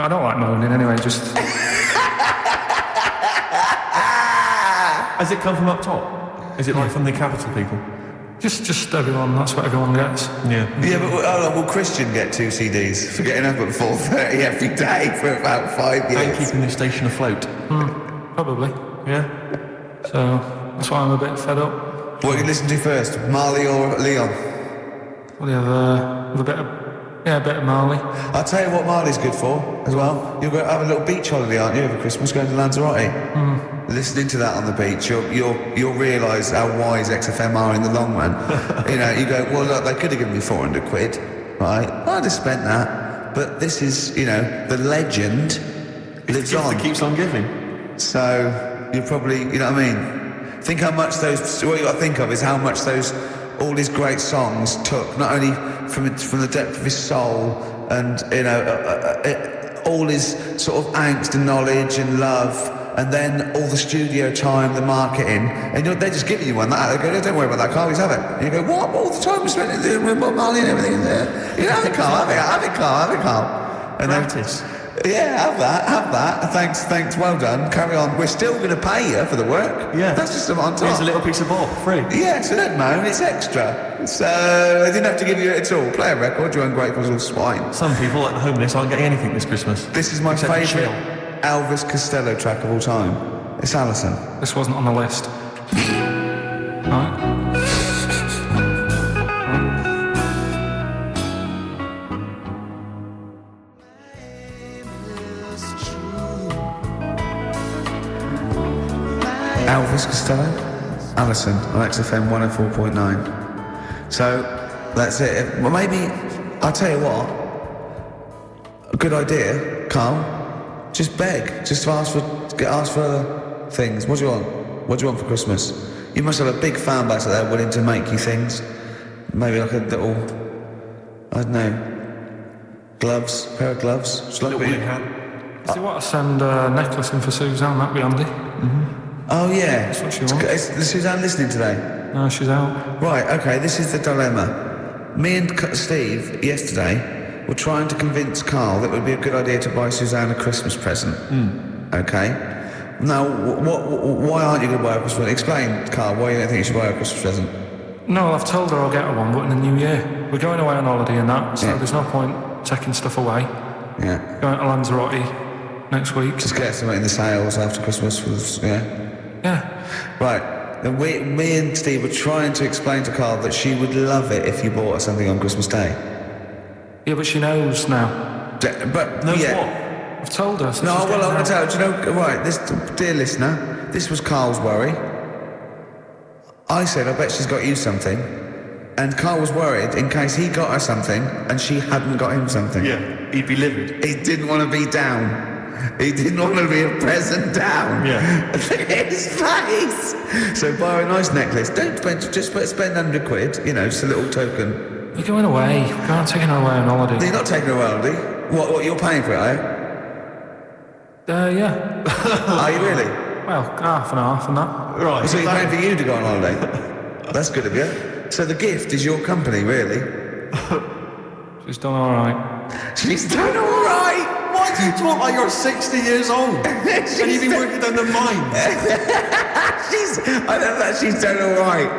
I don't like moaning anyway, just... Has it come from up top? Is it like from the capital people? Just everyone, that's what everyone gets. Yeah. Yeah, but hold on, will Christian get 2 CDs for getting up at 4:30 every day for about 5 years? And keeping the station afloat. Probably. Yeah. So, that's why I'm a bit fed up. What do you listen to first, Marley or Leon? Well, you have a bit of... Yeah, a bit of Marley. I'll tell you what Marley's good for as well. You'll go have a little beach holiday, aren't you, over Christmas, going to Lanzarote? Listening to that on the beach, you'll realise how wise XFM are in the long run. You go, well, look, they could have given me 400 quid, right? I'd have spent that. But this is, the legend lives on. It keeps on giving. So you probably, you know what I mean? Think how much what you got to think of is how much all these great songs took, not only from the depth of his soul and, all his sort of angst and knowledge and love, and then all the studio time, the marketing, and they're just giving you one. They go, don't worry about that, Carl, he's have it. And you go, what? All the time we spent in there with Bob Marley and everything in there. Have it, Carl, have it, Carl. And Practice. Yeah, have that. Thanks, well done. Carry on. We're still going to pay you for the work. Yeah. That's just on top. Here's a little piece of Bob, free. Yeah, so don't moan, it's extra. So, I didn't have to give you it at all. Play a record, you ungrateful little swine. Some people, like the homeless, aren't getting anything this Christmas. This is my favourite Elvis Costello track of all time. It's Alison. This wasn't on the list. Right. Elvis Costello, Alison on XFM 104.9. So that's it. Well, maybe I'll tell you what. A good idea, Carl. Just beg. Just ask for things. What do you want? What do you want for Christmas? You must have a big fan base out there willing to make you things. Maybe like a little, I don't know, pair of gloves. Just like Little hat. See what I send a necklace in for Suzanne, that'd be handy. Oh yeah. That's what she wants. Is Suzanne listening today? No, she's out. Right, okay, this is the dilemma. Me and Steve, yesterday, were trying to convince Carl that it would be a good idea to buy Suzanne a Christmas present. Okay? Now, why aren't you going to buy her a Christmas present? Explain, Carl, why you don't think you should buy her a Christmas present. No, I've told her I'll get her one, but in the new year. We're going away on holiday and that, so there's no point taking stuff away. Yeah. Going to Lanzarote next week. Just get something in the sales after Christmas. Yeah. Right. And me and Steve were trying to explain to Carl that she would love it if you bought her something on Christmas Day. Yeah, but she knows now. But Knows yeah. what? I've told her. So No, she's well, I'm going to getting tell you, right, dear listener, this was Carl's worry. I said, I bet she's got you something. And Carl was worried in case he got her something and she hadn't got him something. Yeah, he'd be livid. He didn't want to be down. He didn't want to be a present down. Yeah. Look at his face. So buy a nice necklace. Don't spend, spend 100 quid, just a little token. You're going away. We're not taking her away on holiday. You're not taking her away, are you? What, you're paying for it, are you? Yeah. Are you really? Well, half and half and that. Right. So you're paying for you to go on holiday? That's good of you. So the gift is your company, really? She's done all right. She's done all right. Why do you talk like you're 60 years old? And you've been working down the mine. I love that she's done all right.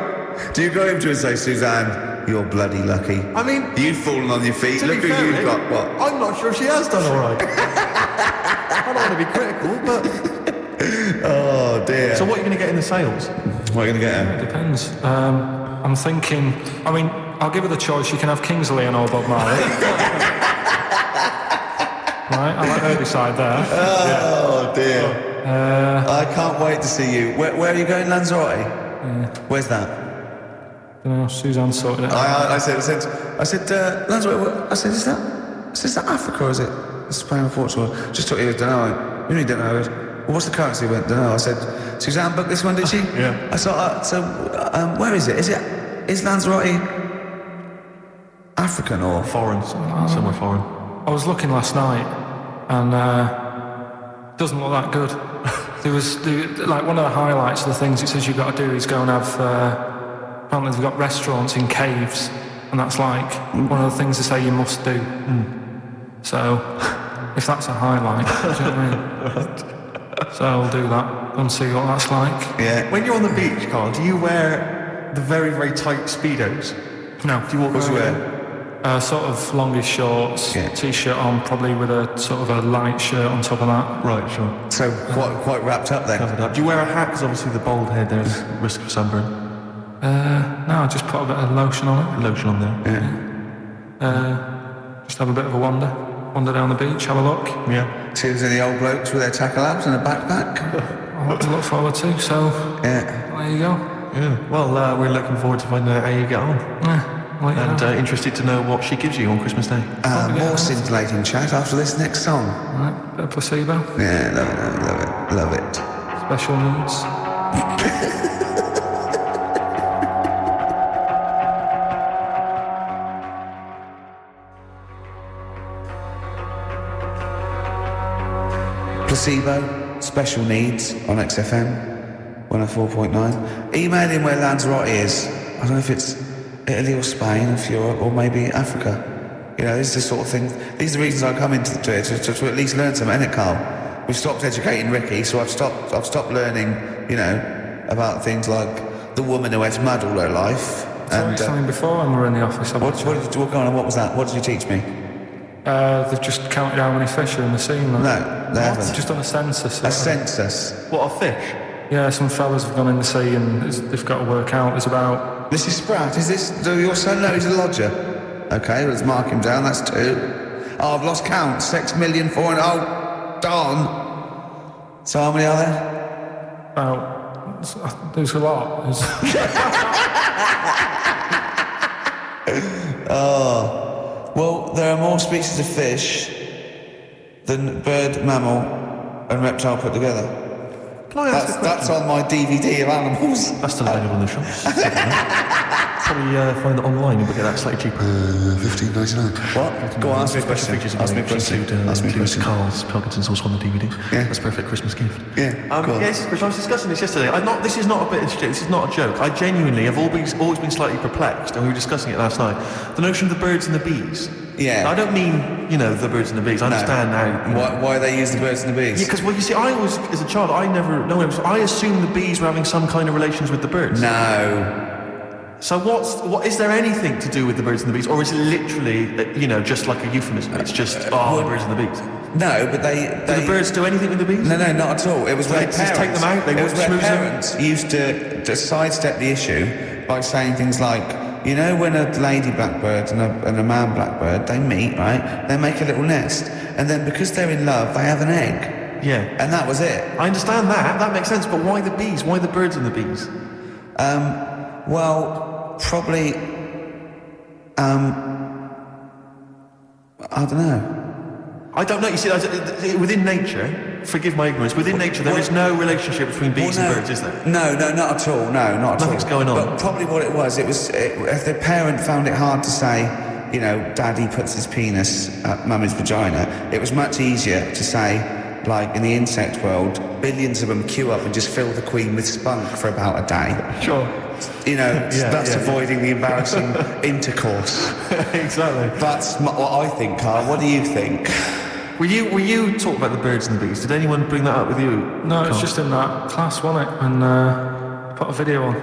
Do you go home to her and say, Suzanne, you're bloody lucky? I mean... You've fallen on your feet. To Look be who fair, you've got. What? I'm not sure she has done all right. I don't want to be critical, but... Oh, dear. So what are you going to get in the sales? What are you going to get her? It depends. I'm thinking... I'll give her the choice. You can have Kingsley and or Bob Marley. Right, I like her beside there. Oh, dear. I can't wait to see you. Where are you going, Lanzarote? Where's that? I don't know, Suzanne sorted it out. I said, Lanzarote, is that Africa or is it Spain or Portugal? Just thought you don't know. You really don't know it. Well, what's the currency? He went, don't know. I said, Suzanne booked this one, did she? Yeah. I thought, where is it? Is Lanzarote African or? Foreign, somewhere foreign. I was looking last night and doesn't look that good. There was like one of the highlights of the things it says you've got to do is go and have apparently they've got restaurants in caves and that's like one of the things they say you must do. So if that's a highlight. Do you know what I mean? So I'll do that and see what that's like. Yeah. When you're on the beach, Carl, do you wear the very, very tight Speedos? No. Do you walk What's around wear? in? Sort of longish shorts, Yeah. t-shirt on, probably with a sort of a light shirt on top of that. Right, sure. So quite wrapped up then. Covered up. Do you wear a hat? Because obviously the bald head, there's risk of sunburn. No, I just put a bit of lotion on it. Lotion on there. Just have a bit of a wander down the beach, have a look. Yeah. See if there's any old blokes with their tackle abs and a backpack. A lot to look forward to, so Yeah. there you go. Yeah. Well, we're looking forward to finding out how you get on. Yeah, well, you And know. interested to know what she gives you on Christmas Day. More scintillating chat after this next song. Right, bit of placebo, Yeah, love it. special needs. Placebo, special needs on XFM 104.9. Email in where Lanzarote is. I don't know if it's Italy or Spain, if Europe, or maybe Africa. You know, this is the sort of thing. These are the reasons I come into it to at least learn something, innit, Carl? We've stopped educating Ricky, so I've stopped learning, you know, about things like the woman who has mud all her life. And something before when we were in the office. What was that? What did you teach me? They've just counted how many fish are in the sea. No, they haven't. They've just done a census. A census. What, a fish? Yeah, some fellas have gone in the sea and they've got to work out. There's about... This is Sprat. Is this your son? No, he's a lodger. Okay, let's mark him down. That's 2. Oh, I've lost count. 6,400,000. Oh, darn. So how many are there? There's a lot. Well, there are more species of fish than bird, mammal, and reptile put together. Can I ask a question? That's on my DVD of animals. That's still available in the shops. Probably find it online. You can get that slightly cheaper. $15.99. What? Go on, ask me a question. Ask me a question. Ask me a question. Karl Pilkington's also on the DVD. Yeah. That's a perfect Christmas gift. Yeah. Go on. Yes, Chris, I was discussing this yesterday. This is not a bit of shit. This is not a joke. I genuinely have always been slightly perplexed, and we were discussing it last night. The notion of the birds and the bees. Yeah. Now, I don't mean, the birds and the bees. I understand now. Why they use the birds and the bees? Yeah, because, well, you see, I always, as a child, I assumed the bees were having some kind of relations with the birds. No. So what is there anything to do with the birds and the bees, or is it literally, just like a euphemism? It's just, the birds and the bees. No, but Do the birds do anything with the bees? No, not at all. It was where they just take them out, they it was where schmooze them? parents used to sidestep the issue by saying things like, when a lady blackbird and a man blackbird, they meet, right? They make a little nest. And then because they're in love, they have an egg. Yeah. And that was it. I understand that. That makes sense. But why the bees? Why the birds and the bees? Well, probably, I don't know. I don't know. You see, within nature, forgive my ignorance, within nature there is no relationship between bees and birds, is there? No, not at all. No, not at all. Nothing's going on. But probably what it was, if the parent found it hard to say, daddy puts his penis at mummy's vagina, it was much easier to say, like in the insect world, billions of them queue up and just fill the queen with spunk for about a day. Sure. That's avoiding the embarrassing intercourse. Exactly. That's what I think, Carl. What do you think? Were you talking about the birds and the bees? Did anyone bring that up with you? No, it's Carl? just in that class, wasn't it? And put a video on.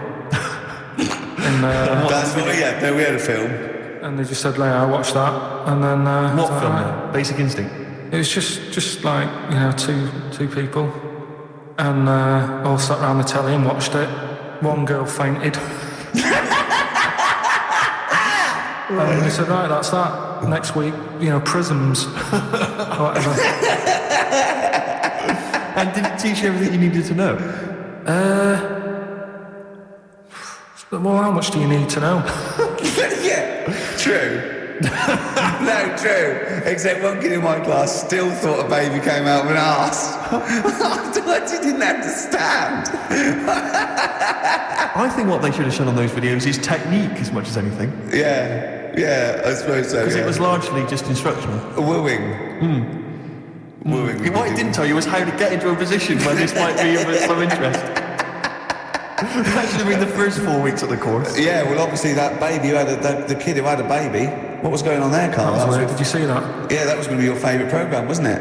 That's what we had. No, we had a film. And they just said, I watched that. And then... What film then? Basic Instinct? It was just like, two people. And all sat around the telly and watched it. One girl fainted. And they said, right, that's that. Next week, prisms. Or whatever. And did it teach you everything you needed to know? Well, how much do you need to know? Yeah, true. No, true. Except one kid in my class still thought a baby came out of an arse. I didn't understand. I think what they should have shown on those videos is technique as much as anything. Yeah, I suppose so. Because it was largely just instructional. Wooing. Wooing. What it didn't tell you was how to get into a position where this might be of some interest. That should have been the first 4 weeks of the course. Yeah, well, obviously that baby the kid who had a baby What was going on there, Carl? That was weird. Did you see that? Yeah, that was going to be your favourite programme, wasn't it?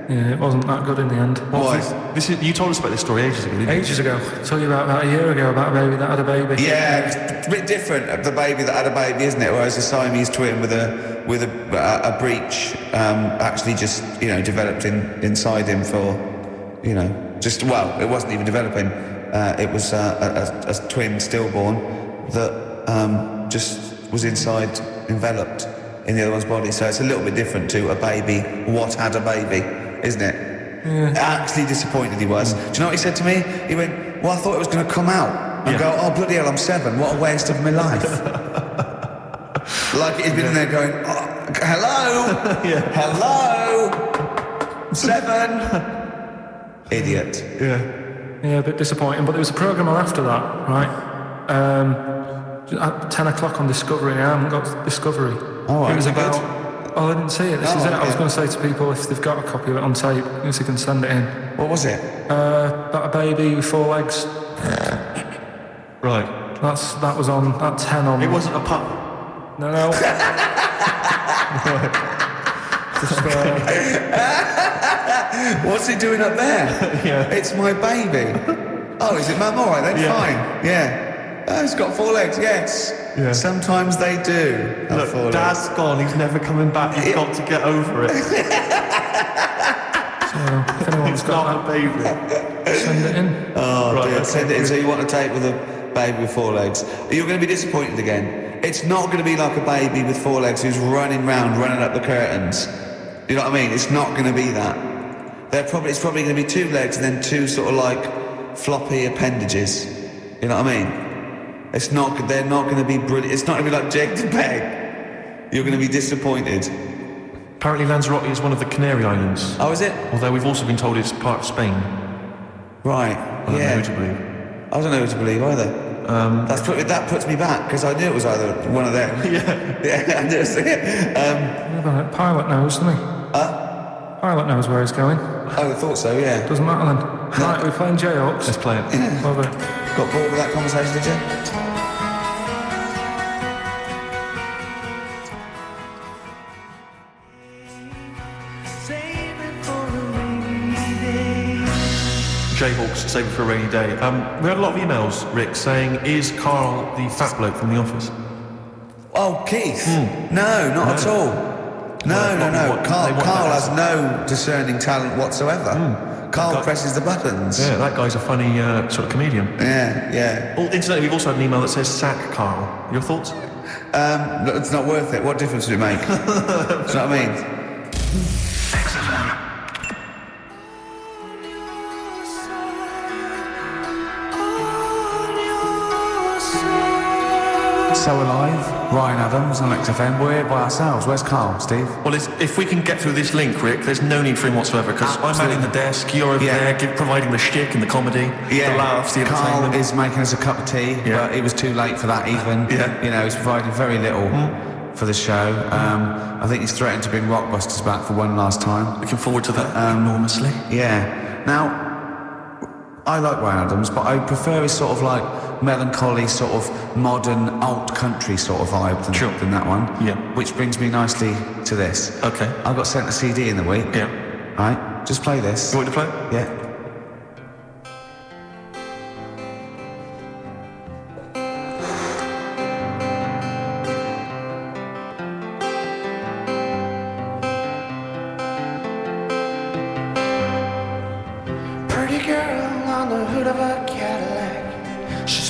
Yeah, it wasn't that good in the end. Why? You told us about this story ages ago, didn't you? Ages ago. I told you about a year ago about a baby that had a baby. Yeah, it's a bit different of the baby that had a baby, isn't it? Whereas the Siamese twin with a breech actually just developed inside him for it wasn't even developing. It was a twin stillborn that just was enveloped in the other one's body. So it's a little bit different to a baby what had a baby, isn't it? Yeah. Actually disappointed he was. Do you know what he said to me? He went, well, I thought it was going to come out. And go, oh, bloody hell, I'm 7. What a waste of my life. Like he'd been in there going, oh, hello? Hello? 7? Idiot. Yeah, a bit disappointing. But there was a programme after that, right? At 10 o'clock on Discovery. I haven't got Discovery. Oh, it was about... good? Oh, I didn't see it. This is it. I was going to say to people, if they've got a copy of it on tape, if they can send it in. What was it? About a baby with 4 legs. Right. That was on at 10 on... It wasn't a pup. No. Just, What's he doing up there? Yeah. It's my baby. Oh, is it Mum? All right then, fine. Yeah. Oh, it's got 4 legs, yes. Yeah. Sometimes they do. Look, Dad's gone, he's never coming back, he's got to get over it. So, if anyone's got not a baby. send it in. Oh, Right, dear. okay. Send it in. So you want a tape with a baby with 4 legs. You're going to be disappointed again. It's not going to be like a baby with 4 legs who's running up the curtains. You know what I mean? It's not going to be that. It's probably going to be 2 legs and then 2 sort of like floppy appendages. You know what I mean? They're not going to be brilliant. It's not going to be like Jake the Peg. You're going to be disappointed. Apparently Lanzarote is one of the Canary Islands. Oh, is it? Although we've also been told it's part of Spain. Right. I don't know who to believe. I don't know who to believe either. That puts me back because I knew it was either one of them. Yeah, I knew it. Pilot knows, doesn't he? Pilot knows where he's going. Oh, I thought so. Yeah. Doesn't matter then. Right, we're playing J-Hawks. Let's play it. Love it. Got bored with that conversation, did you? Jayhawks, save it for a rainy day. We had a lot of emails, Rick, saying, is Karl the fat bloke from The Office? Oh, Keith? No, not at all. No. Carl has no discerning talent whatsoever. Carl presses the buttons. Yeah, that guy's a funny sort of comedian. Yeah. Oh, incidentally, we've also had an email that says, sack Karl. Your thoughts? It's not worth it. What difference does it make? Do you know what I mean? So Alive, Ryan Adams on XFM. We're here by ourselves. Where's Carl, Steve? Well, if we can get through this link, Rick, there's no need for him whatsoever, because I'm out in the desk, you're over there, providing the shtick and the comedy, the laughs, the entertainment. Carl is making us a cup of tea, but it was too late for that even. He's providing very little for the show. I think he's threatened to bring Rockbusters back for one last time. Looking forward to that enormously. Yeah. Now, I like Ryan Adams, but I prefer his sort of like melancholy, sort of modern alt country sort of vibe than that one. Yeah. Which brings me nicely to this. Okay. I got sent a CD in the week. Yeah. Right? Just play this. You want me to play? Yeah.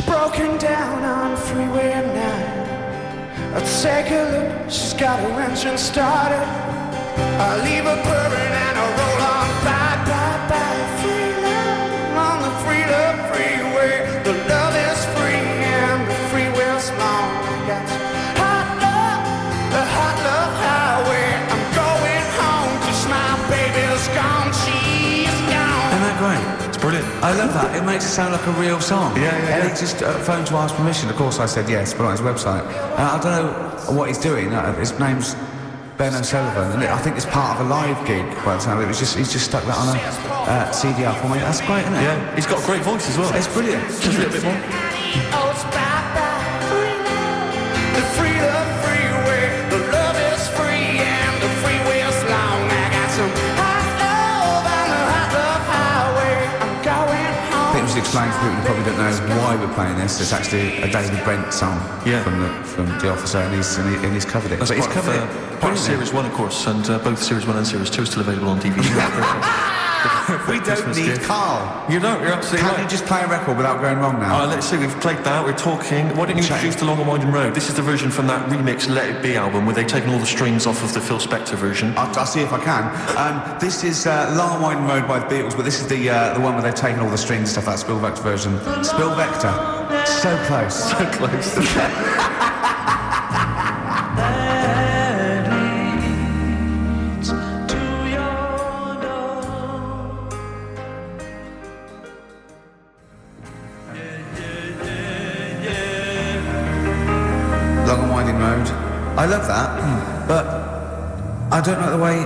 Broken down on Freeway 9. I'll take a look, she's got her engine started. I'll leave her purring and I'll roll on by. Free love on the free love freeway. The love is free and the freeway's long. Got hot love, the hot love highway. I'm going home 'cause my baby's gone, she's gone. Isn't that great? Brilliant. I love that. It makes it sound like a real song. Yeah. And he just phoned to ask permission. Of course, I said yes, but on his website. I don't know what he's doing. His name's Ben O'Sullivan, and I think it's part of a live gig. By the time he's just stuck that on a CDR for me. That's great, isn't it? Yeah. He's got a great voice as well. It's brilliant. Just a little bit more. Oh, it's bye-bye, free love, the free love freeway. The love is explain to people who probably don't know why we're playing this. It's actually a David Brent song from The Officer, and he's covered it. That's part of Series 1, of course, and both Series 1 and Series 2 are still available on DVD. We don't need Carl. You don't, you're absolutely right. Can you just play a record without going wrong now? Let's see, we've played that, we're talking. Why don't you introduce The Long and Winding Road? This is the version from that remix Let It Be album where they've taken all the strings off of the Phil Spector version. I'll see if I can. This is Long and Winding Road by the Beatles, but this is the one where they've taken all the strings stuff, that Spill Vector version. Spill Vector. So close. So close. I love that, but I don't like the way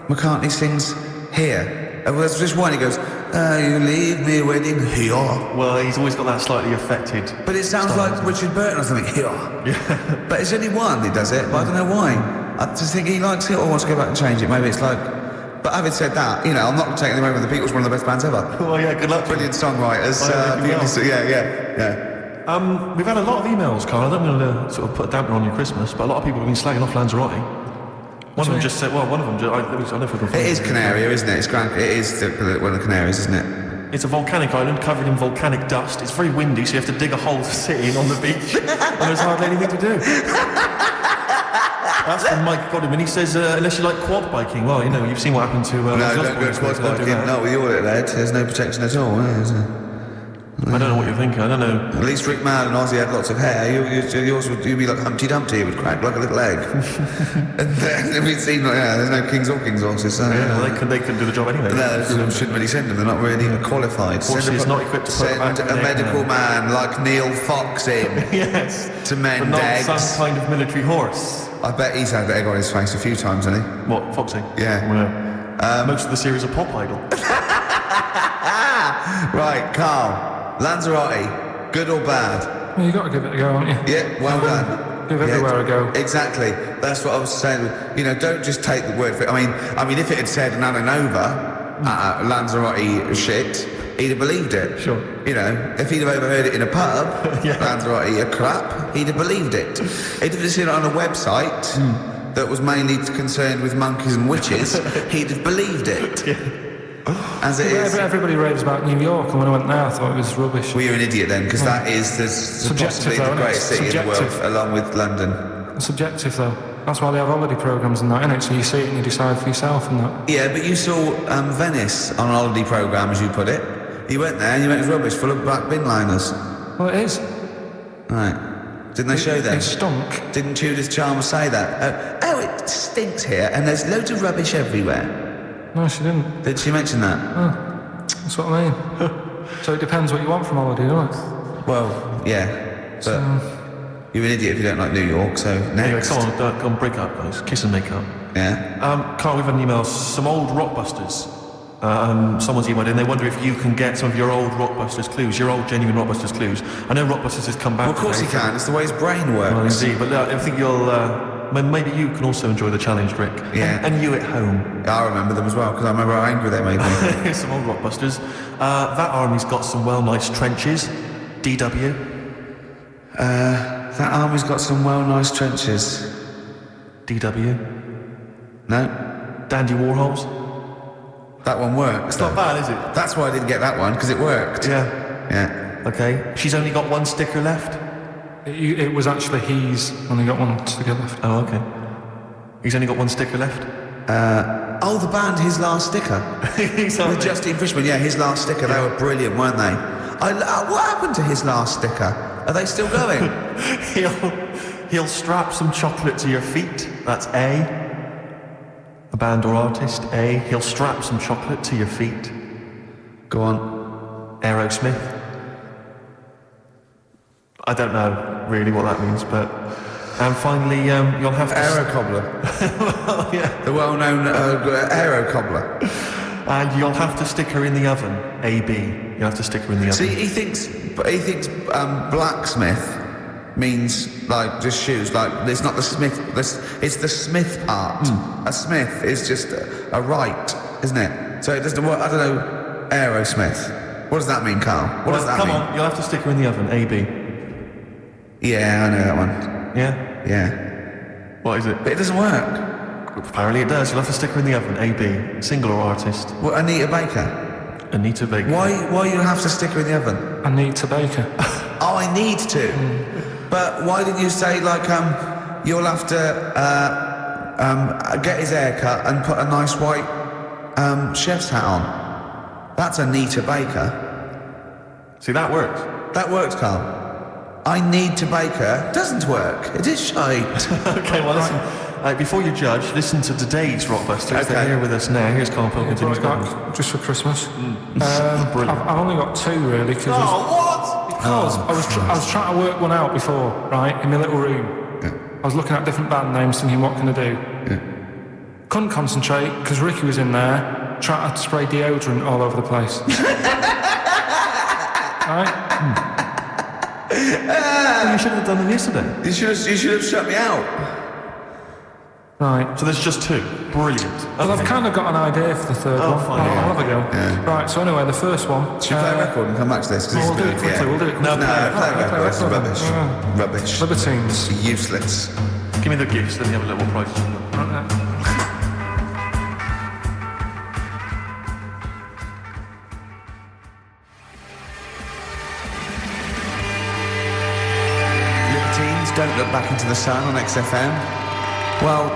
McCartney sings here. There's just one, he goes, you leave me waiting here. Well, he's always got that slightly affected. But it sounds like Richard Burton or something, here. Yeah. But it's only one he does it, but I don't know why. I just think he likes it or wants to go back and change it. Maybe it's like... But having said that, you know, I'm not taking them away with the Beatles, one of the best bands ever. Well, yeah, good luck. Brilliant songwriters. Yeah. We've had a lot of emails, Carl. I don't want to sort of put a dampener on your Christmas, but a lot of people have been slagging off Lanzarote. One of them just said, well, one of them, I don't know if I can find it. It is Canaria, isn't it? It's It is one of the Canaries, isn't it? It's a volcanic island covered in volcanic dust. It's very windy, so you have to dig a hole to sit in on the beach, and there's hardly anything to do. That's from Mike Godwin. He says, unless you like quad biking, well, you know, you've seen what happened to... no, don't go quad biking. No, with your little head, there's no protection at all, is there? I don't know what you're thinking, I don't know. At least Rick Mann and Ozzy had lots of hair. You'd be like Humpty Dumpty, it would crack like a little egg. And then we'd seen, there's no kings or kings horses. So, they couldn't do the job anyway. No, shouldn't really send them, they're not really qualified. Horses not equipped to put send a medical man like Neil Fox in. Yes. To mend but not eggs. Some kind of military horse. I bet he's had egg on his face a few times, hasn't he? What, Foxy? Yeah. Well, most of the series are Pop Idol. Right, Carl. Lanzarote, good or bad? Well, you got to give it a go, haven't you? Yeah, well done. Give everywhere a go. Exactly. That's what I was saying. You know, don't just take the word for it. I mean, if it had said Nova, Lanzarote shit, he'd have believed it. Sure. You know, if he'd have overheard it in a pub, Lanzarote a crap, he'd have believed it. If he'd have seen it on a website that was mainly concerned with monkeys and witches, he'd have believed it. As it is. Everybody raves about New York, and when I went there, I thought it was rubbish. Well, you're an idiot then, because that is possibly the greatest city in the world, along with London. It's subjective, though. That's why they have holiday programmes and that, innit? So you see it and you decide for yourself and that. Yeah, but you saw Venice on a holiday programme, as you put it. You went there and you went, it's rubbish, full of black bin liners. Well, it is. Right. Didn't they show that? It stunk. Didn't Judith Chalmers say that? It stinks here, and there's loads of rubbish everywhere. No, she didn't. Did she mention that? Oh, that's what I mean. So it depends what you want from holiday, doesn't it? Well, yeah. But you're an idiot if you don't like New York, so next. Anyway, come on, break up, guys. Kiss and make up. Yeah. Carl, we've had an email. Some old Rockbusters. Someone's emailed in. They wonder if you can get some of your old Rockbusters clues, your old genuine Rockbusters clues. I know Rockbusters has come back. Well, of course he can. It's the way his brain works. Well, indeed. But I think you'll... maybe you can also enjoy the challenge, Rick. Yeah. And you at home. I remember them as well, because I remember how angry they made me. Some old Rockbusters. That army's got some nice trenches. DW. That army's got some nice trenches. DW. No. Dandy Warhols. That one works. It's not bad, is it? That's why I didn't get that one, because it worked. Yeah. Okay. She's only got one sticker left. It was actually he's only got one sticker left. Oh, okay. He's only got one sticker left? The band, His Last Sticker. With Justine Frischman, his last sticker. They were brilliant, weren't they? What happened to His Last Sticker? Are they still going? He'll strap some chocolate to your feet. That's A. A band or artist, A. He'll strap some chocolate to your feet. Go on. Aerosmith. I don't know really what that means, but... And finally, you'll have to... Aero Cobbler. Well, yeah. The well-known Aero Cobbler. And you'll have to stick her in the oven. AB. You'll have to stick her in the oven. See, he thinks blacksmith means, like, just shoes. Like, it's not the smith... It's the smith part. A smith is just a right, isn't it? So it doesn't work... I don't know... Aerosmith. What does that mean, Carl? What does that come mean? on, you'll have to stick her in the oven. A, B. Yeah, I know that one. Yeah? Yeah. What is it? But it doesn't work. Apparently it does. You'll have to stick her in the oven. A, B. Single or artist. What, Anita Baker? Anita Baker. Why you have to stick her in the oven? Anita Baker. Oh, I need to. But why didn't you say, like, you'll have to get his hair cut and put a nice white chef's hat on? That's Anita Baker. See, that works. That works, Carl. I need to bake her. Doesn't work. It is shite. Okay, well, listen. Before you judge, listen to today's Rockbusters. Okay. They're here with us now. Here's Karl Pilkington. Brought it back just for Christmas. Brilliant. I've only got 2 really because I was trying to work one out before, right, in my little room. Yeah. I was looking at different band names, thinking, what can I do? Yeah. Couldn't concentrate because Ricky was in there trying to spray deodorant all over the place. Right? Well, you should have done them yesterday. You should have shut me out. Right. So there's just 2. Brilliant. Well, I've kind of got an idea for the third one. fine. I'll have a go. Yeah. Right, so anyway, the first one... Should we play a record and come back to this? 'Cause We'll this do is it really- quickly, yeah. we'll do it quickly. No, play a record. It's record. rubbish. Yeah. Rubbish. Libertines. Useless. Give me the gifts, then you have a little prize. Libertines, Don't Look Back Into the Sun on XFM. Well,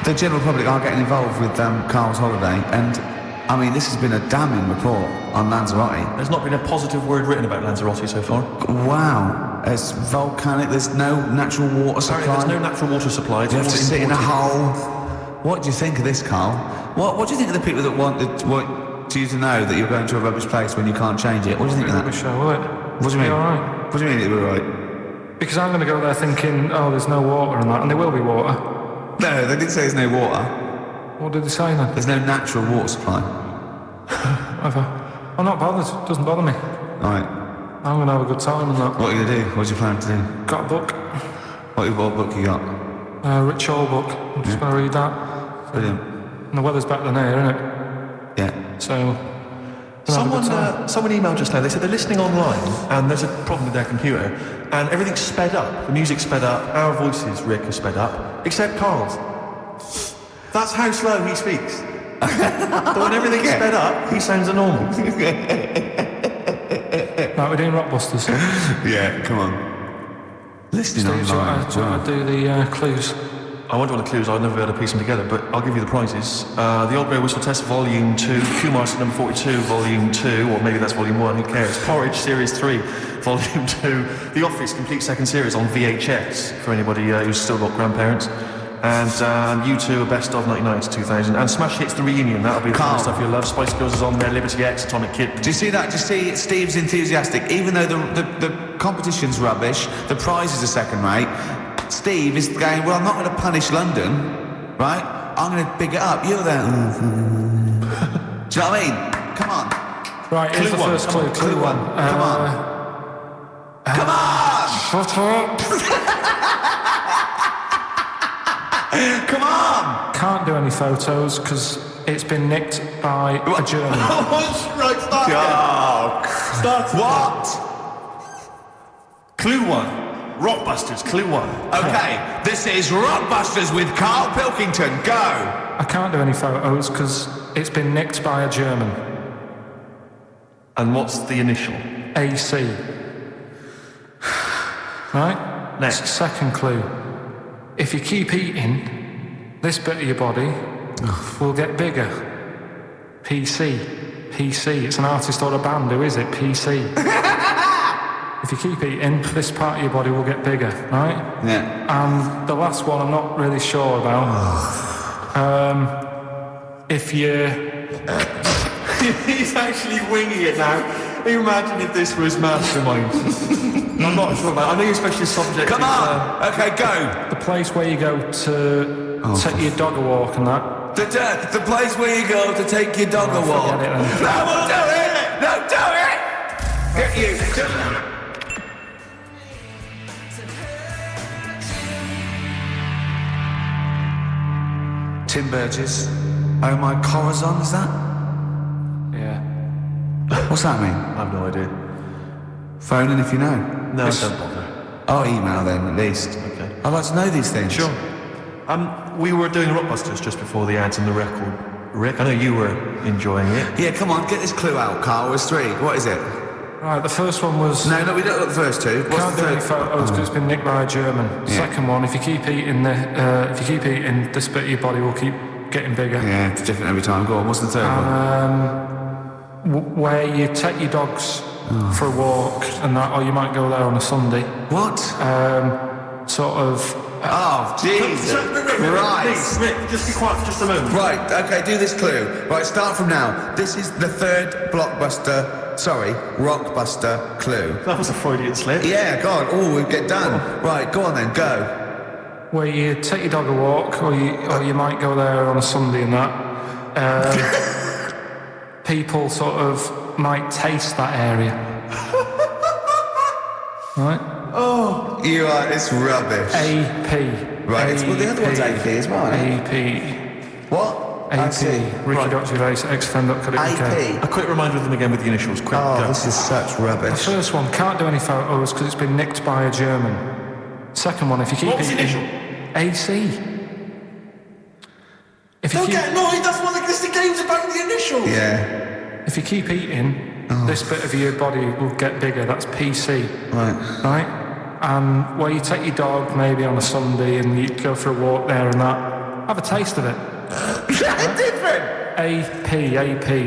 the general public are getting involved with Carl's holiday, and I mean, this has been a damning report on Lanzarote. There's not been a positive word written about Lanzarote so far. Wow, it's volcanic. There's no natural water supply. Apparently there's no natural water supply. It's You have all to sit in a imported. hole. What do you think of this, Carl? What do you think of the people that want you to know that you're going to a rubbish place when you can't change it? What do you think of Rubbish that? show, will it? What do you mean? Be all right. What do you mean it'll be right? Because I'm going to go there thinking, oh, there's no water and that, and there will be water. No, they didn't say there's no water. What did they say then? There's no natural water supply. Whatever. I'm not bothered. It doesn't bother me. Right. I'm going to have a good time and that. What are you going to do? What's your plan to do? Got a book. What book you got? Rich Hall book. I'm just going to read that. Brilliant. And the weather's better than here, isn't it? Yeah. So... gonna have a good time. Someone emailed just now. They said they're listening online and there's a problem with their computer and everything's sped up. The music's sped up. Our voices, Rick, are sped up, except Carl's. That's how slow he speaks. But when everything's sped up, he sounds normal. Right, we're doing Rockbusters. Yeah, come on. Listening Steve, do you online. want to do the clues? I won't do the clues, I'll never be able to piece them together, but I'll give you the prizes. The Old Grey Whistle Test Volume 2, Q-Master number 42, Volume 2, or maybe that's Volume 1, who cares? Porridge Series 3, Volume 2, The Office Complete Second Series on VHS, for anybody who's still got grandparents. And U2, Best of 99 to 2000. And Smash Hits The Reunion, that'll be the kind Carl. of stuff you'll love. Spice Girls is on there, Liberty X, Atomic Kid. Do you see that? Do you see Steve's enthusiastic? Even though the competition's rubbish, the prize is a second rate, Steve is going, well, I'm not going to punish London, right? I'm going to big it up. You're there. Do you know what I mean? Come on. Right, here's Clue the one, first come clue. on, Clue one. Come on. Come on! Shut up! Come on! Can't do any photos because it's been nicked by a German. Right, start again. Start. What? Clue 1. Rockbusters, Clue 1. Okay, this is Rockbusters with Karl Pilkington. Go! I can't do any photos because it's been nicked by a German. And what's the initial? AC. Right? Next. Second clue. If you keep eating, this bit of your body will get bigger. PC. PC. It's an artist or a band. Who is it? PC. If you keep eating, this part of your body will get bigger, right? Yeah. And the last one I'm not really sure about. If you... He's actually winging it now. Imagine if this was Mastermind. I'm not sure about it. I know you're especially subject Come uh, on! Okay, go! the place where you go to take your dog a walk and that. The place where you go to take your dog a walk. Forget it then. No, we'll do it! No, do it! Get you! Tim Burgess. Oh, my Corazon, is that? Yeah. What's that mean? I have no idea. Phone in if you know. No, don't bother. Oh, email then at least. Okay. I'd like to know these things. Sure. We were doing Rockbusters just before the ads and the record. Rick, I know you were enjoying it. Yeah, come on, get this clue out, Carl. There's 3. What is it? Right, the first one was... No, we don't look at the first 2. What's Can't the do any third? photos because it's been nicked by a German. Yeah. Second one, if you keep eating this bit of your body will keep getting bigger. Yeah, it's different every time. Go on, what's the third one? Where you take your dogs for a walk and that, or you might go there on a Sunday. What? Sort of... Oh, Jesus. Right. Rick, just be quiet for just a moment. Right, okay, do this clue. Right, start from now. This is the 3rd Rockbuster clue. That was a Freudian slip. Yeah, God, we get done. Right, go on then, go. Where you take your dog a walk, or you might go there on a Sunday and that. People sort of might taste that area. Right? Oh, you are, it's rubbish. AP. Right, well the other one's AP as well. AP. What? AP. Ricky.Gervais, xfm.co.uk. AP. A quick reminder of them again with the initials. Quick, Oh, go. this is such The rubbish. first one, can't do any photos because it's been nicked by a German. Second one, if you keep What's the eating... initial? AC. If you Don't keep... get annoyed, that's one of the game's about the initials. Yeah. If you keep eating, this bit of your body will get bigger. That's PC. Right. Right? And where you take your dog maybe on a Sunday and you go for a walk there and that, have a taste of it. Different. AP,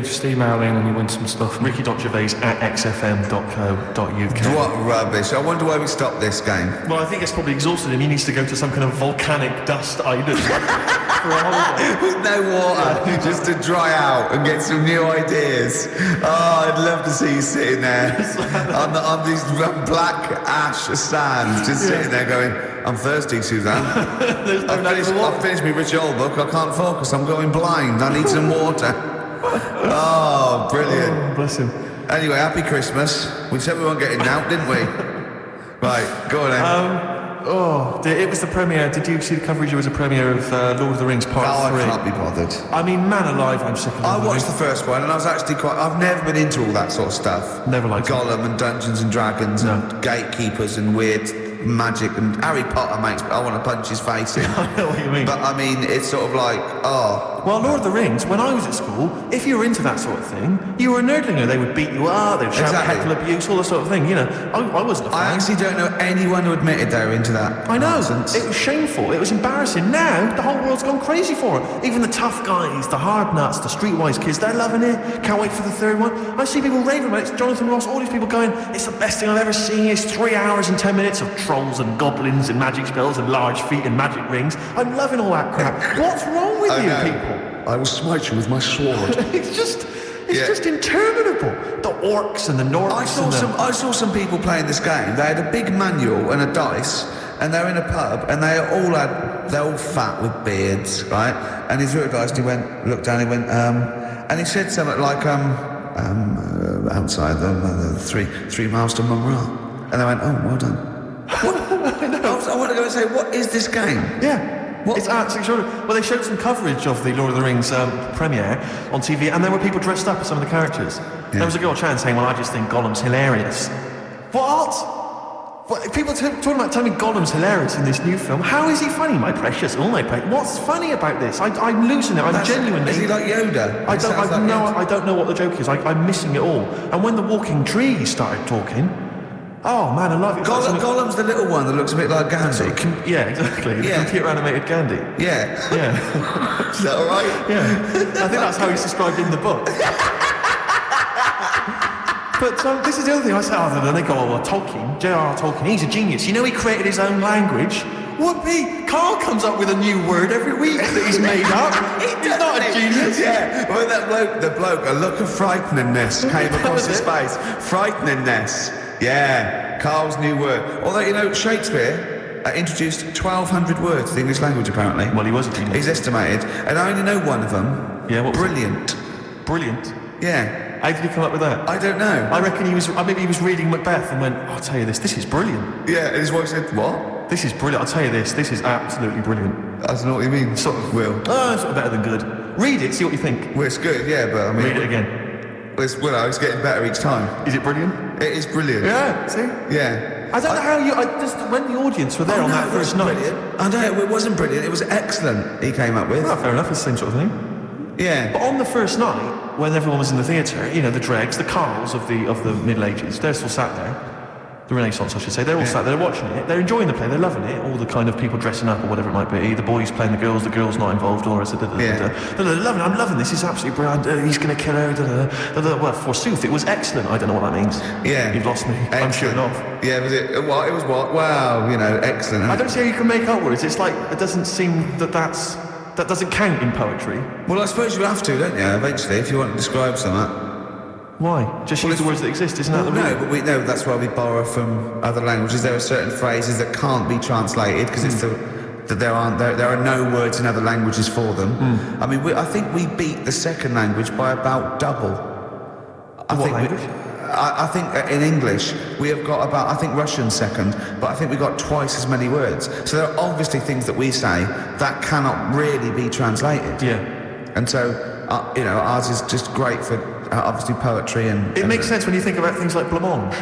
just email in and you win some stuff. Ricky.Gervais@xfm.co.uk. What rubbish. I wonder why we stopped this game. Well, I think it's probably exhausted him. He needs to go to some kind of volcanic dust island for a holiday. With no water, just to dry out and get some new ideas. Oh, I'd love to see you sitting there on these black ash sands, just sitting there going, I'm thirsty, Suzanne. I've finished my Rich Old book. I can't focus. I'm going blind. I need some water. Oh, brilliant. Oh, bless him. Anyway, happy Christmas. We said we weren't getting out, didn't we? Right, go on then. It was the premiere. Did you see the coverage? It was a premiere of Lord of the Rings Part 3. I can't be bothered. I mean, man alive, I'm sick of it. I watched the first one and I was actually I've never been into all that sort of stuff. Never liked it. Gollum and Dungeons and Dragons and gatekeepers and weird magic and Harry Potter makes I want to punch his face in. I know what you mean. But I mean, it's sort of like, Well, Lord of the Rings, when I was at school, if you were into that sort of thing, you were a nerdlinger. They would beat you up, they'd shout Exactly. heckle abuse, all that sort of thing. You know, I wasn't a fan. I actually don't know anyone who admitted they were into that. I know. Nonsense. It was shameful. It was embarrassing. Now, the whole world's gone crazy for it. Even the tough guys, the hard nuts, the streetwise kids, they're loving it. Can't wait for the 3rd one. I see people raving about it. It's Jonathan Ross, all these people going, it's the best thing I've ever seen. It's 3 hours and 10 minutes of trolls and goblins and magic spells and large feet and magic rings. I'm loving all that crap. What's wrong with you people? I will smite you with my sword. It's just interminable. The orcs and the Norks. I saw some people playing this game. They had a big manual and a dice, and they're in a pub, and they're all fat with beards, right? And he threw a dice, and he looked down, and he went, and he said something like, outside the 3 miles to Monroe, and they went, oh, well done. I want to go and say, what is this game? Yeah. What? It's absolutely extraordinary. Well, they showed some coverage of the Lord of the Rings premiere on TV, and there were people dressed up as some of the characters. Yeah. There was a girl chatting saying, well, I just think Gollum's hilarious. What? People talking about telling me Gollum's hilarious in this new film. How is he funny, my precious? Oh, my precious. What's funny about this? I'm losing it. I'm genuinely... Is he like Yoda? I don't know what the joke is. I'm missing it all. And when the walking trees started talking... Oh man, I love it. Gollum's the little one that looks a bit like Gandhi. Yeah, exactly. The computer animated Gandhi. Yeah. Yeah. Is that all right? Yeah. I think that's how he's described in the book. But this is the other thing I said. Then they go, well, Tolkien, J.R.R. Tolkien, he's a genius. You know, he created his own language. Whoopee! Carl comes up with a new word every week that he's made up. He's not a genius. Yeah. Well, the bloke, a look of frighteningness came across his face. Frighteningness. Yeah, Carl's new word. Although, you know, Shakespeare introduced 1,200 words to the English language, apparently. Well, he was a genius. He's estimated. And I only know one of them. Yeah, what was Brilliant. it? Brilliant? Yeah. How did he come up with that? I don't know. I reckon maybe he was reading Macbeth and went, I'll tell you this is brilliant. Yeah, and his wife said, what? This is brilliant, I'll tell you this is absolutely brilliant. I don't know what you mean. Sort of. Will. Oh, sort of better than good. Read it, see what you think. Well, it's good, yeah, but I mean... Read it again. It's getting better each time. Is it brilliant? It is brilliant. Yeah, see? Yeah. I don't know how when the audience were there on that first night. Brilliant. I know, it wasn't brilliant, it was excellent, he came up with. Well, fair enough, it's the same sort of thing. Yeah. But on the first night, when everyone was in the theatre, you know, the dregs, the Karls of the Middle Ages, they're still sat there. The Renaissance, I should say. They're all sat there watching it. They're enjoying the play. They're loving it. All the kind of people dressing up or whatever it might be. The boys playing the girls not involved. All the rest of it. They're loving it. I'm loving this. It's absolutely brilliant. He's going to kill her. Well, forsooth, it was excellent. I don't know what that means. Yeah. You've lost me. Excellent. I'm shooting off. Yeah, was it? What? It was what? Wow, you know, excellent. I don't see how you can make up words. It's like, it doesn't seem that doesn't count in poetry. Well, I suppose you have to, don't you, eventually, if you want to describe something. Why? Just use the words that exist, isn't that the rule? No, but we know that's why we borrow from other languages. There are certain phrases that can't be translated because it's that there are no words in other languages for them. I mean, I think we beat the second language by about double. What language? I think in English we have got about, I think Russian second, but I think we got twice as many words. So there are obviously things that we say that cannot really be translated. Yeah. And so, you know, ours is just great for obviously poetry and... It makes sense when you think about things like blancmange.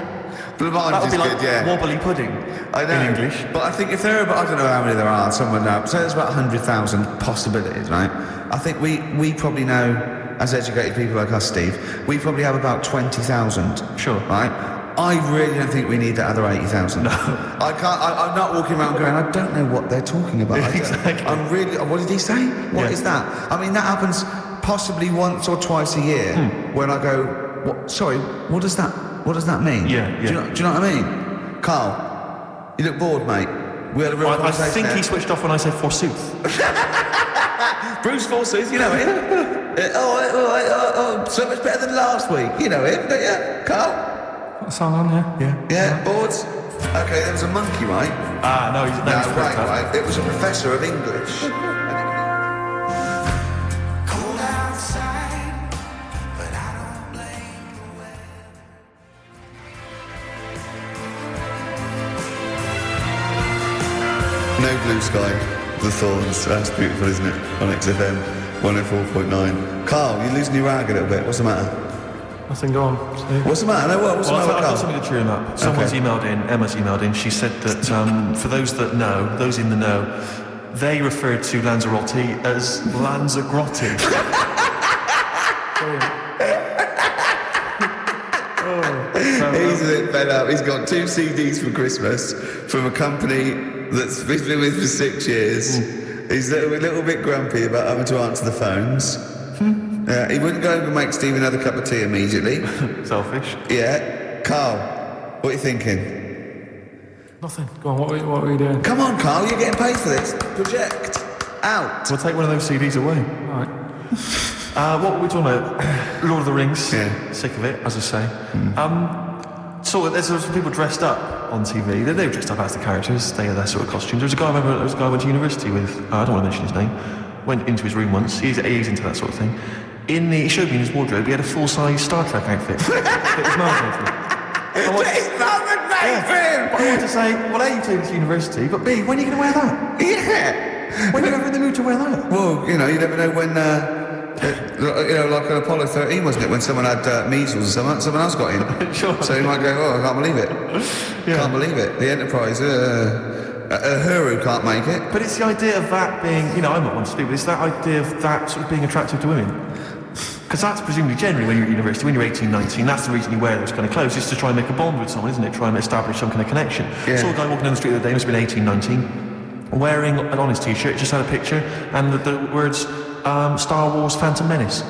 Blancmange That would is be like good, yeah. wobbly pudding I know. in English. But I think if there are, I don't know how many there are, someone knows. So there's about 100,000 possibilities, right? I think we probably know, as educated people like us, Steve, we probably have about 20,000. Sure. Right? I really don't think we need that other 80,000. No. I can't, I'm not walking around going, I don't know what they're talking about. Exactly. I'm really, what did he say? What is that? I mean, that happens possibly once or twice a year when I go, sorry, what does that mean? Yeah. Do you know what I mean? Carl, you look bored, mate. We had a real I conversation think there. he switched off when I said forsooth. Bruce Forsooth, you know him? So much better than last week. You know him, don't you? Carl? Got a song on, yeah? Yeah, boards? Okay, there was a monkey, right? No, he's Right. It was a professor of English. Cold outside, but I don't blame the weather. No Blue Sky, The Thorns. That's beautiful, isn't it? On XFM 104.9. Carl, you're losing your rag a little bit. What's the matter? Nothing, go on. Steve. What's the matter? No, what? What's the Well, matter, I've got Carl? something to cheer him up. Someone's emailed in, Emma's emailed in, she said that for those that know, those in the know, they referred to Lanzarote as Lanzagrotte. He's a bit fed up. He's got 2 CDs for Christmas from a company that's been with for 6 years. He's a little bit grumpy about having to answer the phones. He wouldn't go and make Steve another cup of tea immediately. Selfish. Yeah. Carl, what are you thinking? Nothing. Go on, what were you doing? Come on, Carl, you're getting paid for this. Project. Out. We'll take one of those CDs away. All right. What were we talking about? Lord of the Rings. Yeah. Sick of it, as I say. So there's some people dressed up on TV. They were dressed up as the characters. They had their sort of costumes. There was a guy I went to university with. I don't want to mention his name. Went into his room once. He's into that sort of thing. He showed me in his wardrobe. He had a full-size Star Trek outfit. It was Marvel. It's not the name for him! But I wanted to say, well, A, you take him to university, but B, when are you going to wear that? Yeah! When are you ever in the mood to wear that? Well, you know, you never know when, you know, like on Apollo 13, wasn't it? When someone had measles or someone else got in. Sure. So you might go, oh, I can't believe it. Yeah. Can't believe it. The Enterprise, Uhuru can't make it. But it's the idea of that being, you know, I'm not one to speak, but it's that idea of that sort of being attractive to women. Because that's presumably generally when you're at university, when you're 18, 19, that's the reason you wear those kind of clothes, is to try and make a bond with someone, isn't it? Try and establish some kind of connection. Yeah. Saw a guy walking down the street the other day, must have been 18, 19, wearing, on his t-shirt, just had a picture, and the words, Star Wars Phantom Menace.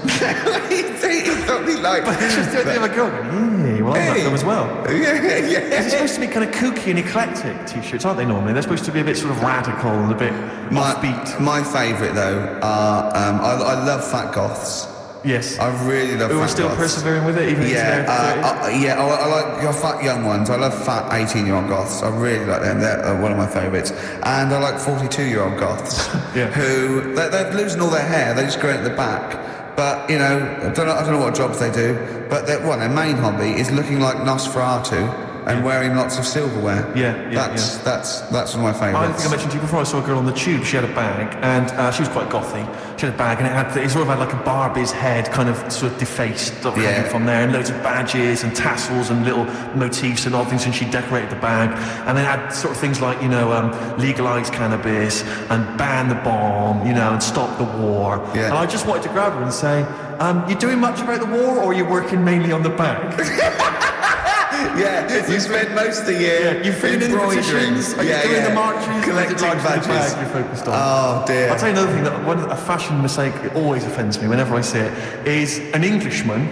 He's probably like... But it's just the idea of a girl going, hey, well, I like them as well. Yeah. It's supposed to be kind of kooky and eclectic t-shirts, aren't they, normally? They're supposed to be a bit sort of radical and a bit offbeat. My favourite, though, are... I love fat goths. Yes. I really love Who fat are still goths. persevering with it, even into their 30s? I like your fat young ones. I love fat 18-year-old goths. I really like them. They're one of my favourites. And I like 42-year-old goths Yeah. who they're losing all their hair. They just grow it at the back. But I don't know what jobs they do. But their main hobby is looking like Nosferatu and wearing lots of silverware. That's one of my I favourites. think I mentioned to you before, I saw a girl on the tube, she had a bag, and she was quite gothy. She had a bag, and it sort of had like a Barbie's head kind of sort of defaced hanging from there, and loads of badges and tassels and little motifs and odd things, and she decorated the bag. And then had sort of things like, legalise cannabis and ban the bomb, and stop the war. Yeah. And I just wanted to grab her and say, you doing much about the war, or are you working mainly on the bag? Yeah, you spend most of the year you're feeling in the petitions, are you doing the marches, collecting badges. The bag you're focused on. Oh dear. I'll tell you another thing, that a fashion mistake that always offends me whenever I see it, is an Englishman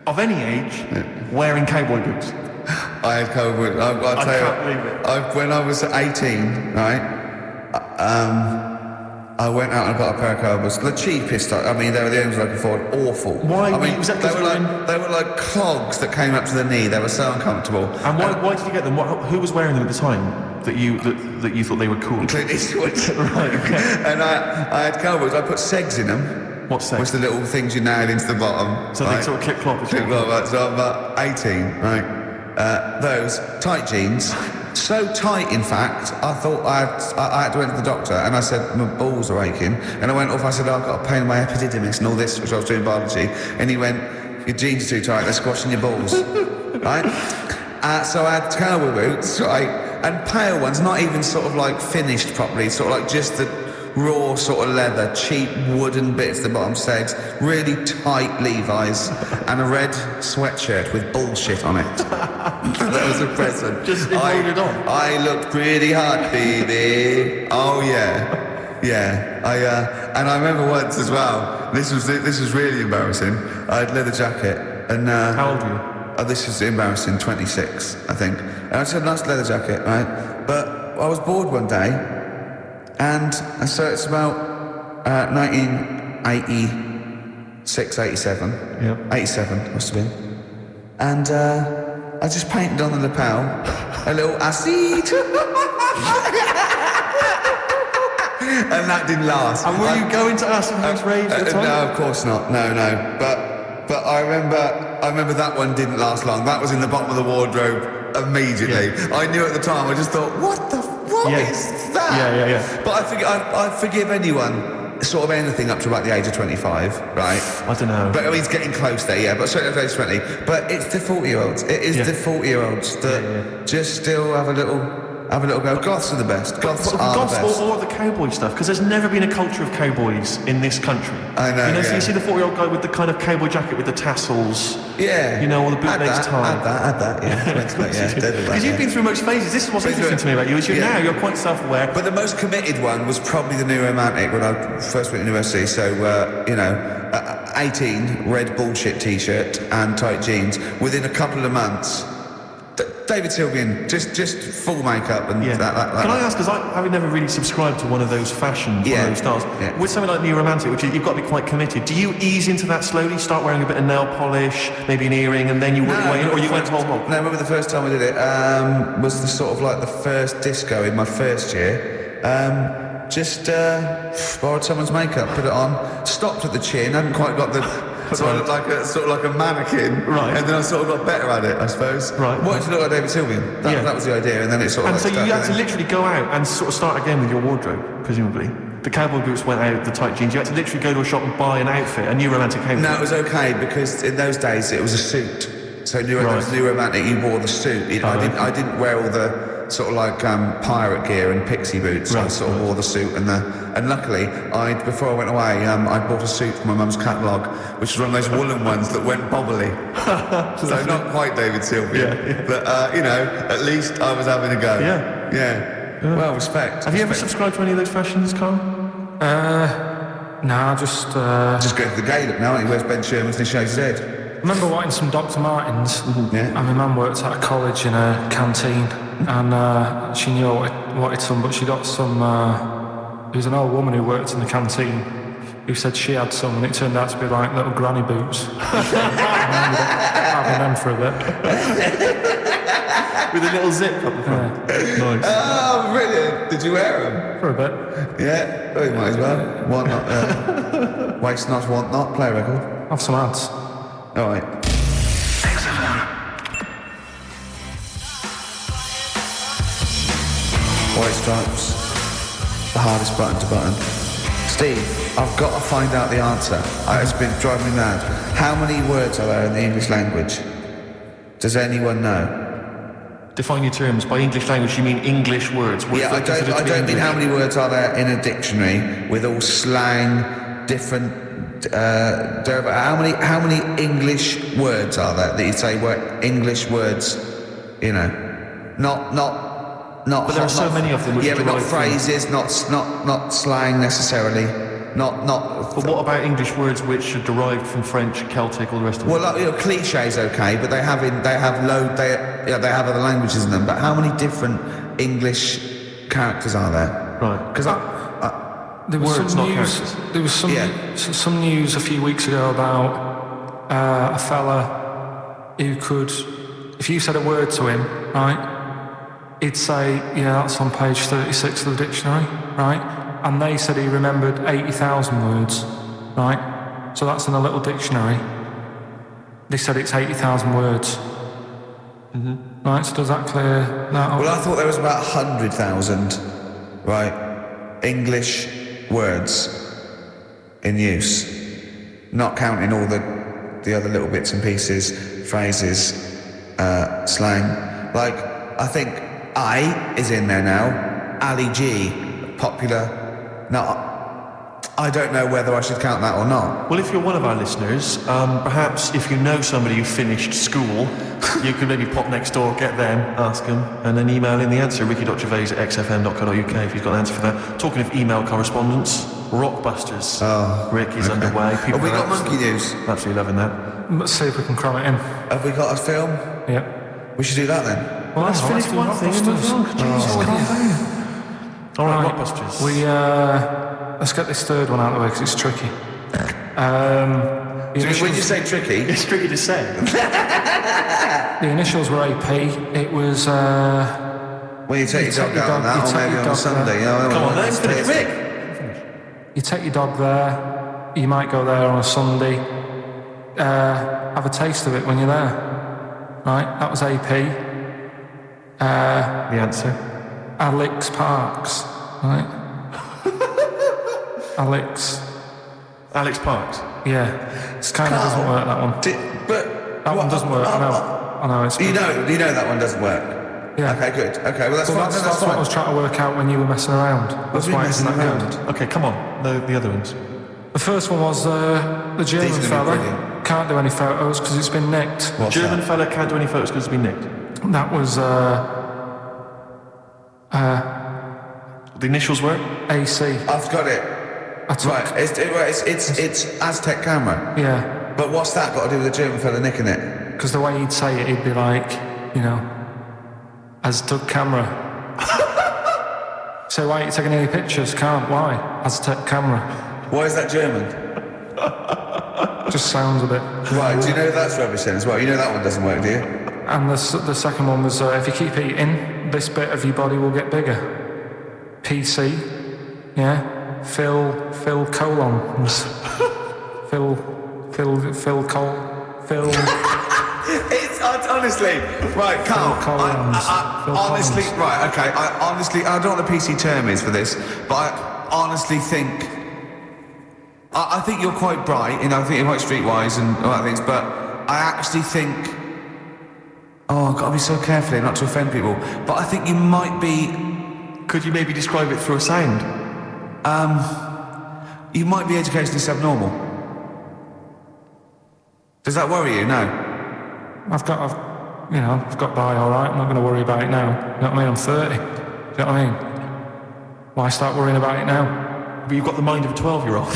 of any age wearing cowboy boots. I had cowboy. I can't believe it. When I was 18, right? I went out and got a pair of cowboys. The cheapest. I mean, they were the only ones I could afford. Awful. Why? I mean, was that they were like clogs that came up to the knee. They were so uncomfortable. And why did you get them? Who was wearing them at the time that you thought they were cool? Clint Eastwood. Right. Okay. And I had cowboys. I put segs in them. What's segs? Which the little things you nail into the bottom. So they sort of clip-clop. Clip-clop. So I'm about 18, right? Those tight jeans. So tight, in fact, I thought I had to went to the doctor, and I said my balls are aching, and I went off. I said, I've got a pain in my epididymis and all this, which I was doing biology, and he went, your jeans are too tight, they're squashing your balls, right? So I had cowboy boots, right, and pale ones, not even sort of like finished properly, sort of like just the raw sort of leather, cheap wooden bits, the bottom segs, really tight Levi's, and a red sweatshirt with bullshit on it. That was a present. Just embroidered on. I looked pretty hot, baby. Oh yeah, yeah. And I remember once as well. This was really embarrassing. I had a leather jacket, and how old were you? This is embarrassing. 26, I think. And I just had a nice leather jacket, right? But I was bored one day, and so it's about 1986, 87. Yep. 87 must have been. And I just painted on the lapel a little acid. And that didn't last. And were you going to Acid House Rave at the time? No, of course not. No. But I remember that one didn't last long. That was in the bottom of the wardrobe immediately. Yeah. I knew at the time. I just thought, what is that? Yeah. But I forgive anyone. Sort of anything up to about the age of 25, right? I don't know. But I mean, it's getting close there, yeah. But certainly up to age 20. But it's the 40-year-olds. It is the 40-year-olds that just still have a little go. Goths are the best. Goths are the best. Or the cowboy stuff, because there's never been a culture of cowboys in this country. I know. So you see the 40-year-old guy with the kind of cowboy jacket with the tassels. Yeah. Or the bootlegs tie. Add that. Yeah. Because you've been through most phases. This is what's interesting to me about you. Is now you're quite self-aware. But the most committed one was probably the New Romantic when I first went to university. So 18, red bullshit t-shirt and tight jeans. Within a couple of months. David Sylvian, just full makeup and that. Can I ask, because I've never really subscribed to one of those fashions, one of those styles. Yeah. With something like New Romantic, which you've got to be quite committed, do you ease into that slowly, start wearing a bit of nail polish, maybe an earring, and then you work your way in, or you went whole hog? No, I remember the first time I did it was the sort of like the first disco in my first year. Just borrowed someone's makeup, put it on, stopped at the chin, hadn't quite got the... So I looked like a mannequin, right? And then I sort of got better at it, I suppose. Right. Wanted to look like David Sylvian. That was the idea, and then it sort of. And so you had to literally go out and sort of start again with your wardrobe, presumably. The cowboy boots went out, the tight jeans. You had to literally go to a shop and buy an outfit, a New Romantic outfit. No, it was okay because in those days it was a suit. So New Romantic, you wore the suit. I didn't wear all the sort of like pirate gear and pixie boots. I sort of wore the suit and luckily before I went away I bought a suit from my mum's catalogue, which was one of those woolen ones that went bobbly. So not quite David Sylvian, but at least I was having a go. Yeah. Well, respect. Have you ever subscribed to any of those fashions, Carl? Nah, just go to the Gaelic now. He wears Ben Sherman's and he shaves his head. I remember wanting some Dr. Martens, and my mum worked at a college in a canteen, and she knew I wanted some, but she got some. There was an old woman who worked in the canteen who said she had some, and it turned out to be like little granny boots. I ended up having them for a bit. With a little zip up the front. Nice. Oh, brilliant! Did you wear them? For a bit. Yeah, well, you might as well. Want not? Waste not, want not. Play a record. Have some ads. All right. White Stripes. The hardest button to button. Steve, I've got to find out the answer. It's been driving me mad. How many words are there in the English language? Does anyone know? Define your terms. By English language, you mean English words. Yeah, I don't mean how many words are there in a dictionary with all slang, different how many English words are there that you say were English words? You know, not. But there are so many of them. Which yeah, but not phrases, not slang necessarily. Not. But what about English words which are derived from French, Celtic, all the rest of it? Well, like, cliches, okay, but they have other languages in them. But how many different English characters are there? Right. Because there was words, some not news. characters. There was some news a few weeks ago about a fella who could, if you said a word to him, right, he'd say, yeah, that's on page 36 of the dictionary, right? And they said he remembered 80,000 words, right? So that's in a little dictionary. They said it's 80,000 words. Mm-hmm. Right, so does that clear that up? Well, I thought there was about 100,000, right, English words in use, not counting all the other little bits and pieces, phrases, slang. Like, I think I is in there now. Ali G, popular. Now, I don't know whether I should count that or not. Well, if you're one of our listeners, perhaps if you know somebody who finished school, you could maybe pop next door, get them, ask them, and then email in the answer, ricky.gervais@xfm.co.uk if you've got an answer for that. Talking of email correspondence, Rockbusters. Oh, Rick is underway. People have we got are monkey news? Absolutely loving that. Let's see if we can cram it in. Have we got a film? Yep. We should do that then. Well, Let's finish do one thing and move on. Jesus, calm down. All right, Rockbusters. Let's get this third one out of the way because it's tricky. When you say tricky, It's tricky to say. The initials were AP. It was. when you take your dog out on that, or maybe on a Sunday, you know. Come on, then, finish. Rick! You take your dog there. You might go there on a Sunday. Have a taste of it when you're there. Right, that was AP. The answer. Alex Parks. Right. Alex. Alex Parks. Yeah. It kind of doesn't work, that one. That one doesn't work. I know. It's You know that one doesn't work. Yeah. Okay, good. Okay, well that's fine. That's That's what I fine. was trying to work out when you were messing around. That's why it's not good. Okay, come on. The other ones. The first one was the German These are gonna be fella. brilliant. Can't do any photos because it's been nicked. What's German that? fella can't do any photos because it's been nicked. That was The initials were? AC. I've got it. I took, Right, it's Aztec camera. Yeah, But what's that got to do with the German fella nicking it? because the way he'd say it, he'd be like, you know, Aztec camera. So why are you taking any pictures? Can't. Why? Aztec camera. Why is that German? Just sounds a bit. Right, do you know that's rubbish then as well? You know that one doesn't work, do you? And the second one was, if you keep eating, this bit of your body will get bigger. PC, yeah. Phil colons. Phil. It's honestly right, Carl. Honestly, right, okay. I don't know what the PC term is for this, but I honestly think. I think you're quite bright, you know. I think you're quite streetwise and all that things, but I actually think. Oh, I've got to be so careful here not to offend people. But I think you might be. Could you maybe describe it through a sound? You might be educationally subnormal. Does that worry you? No. I've got by all right. I'm not going to worry about it now. You know what I mean? I'm 30. Do you know what I mean? Why start worrying about it now? But you've got the mind of a 12-year-old.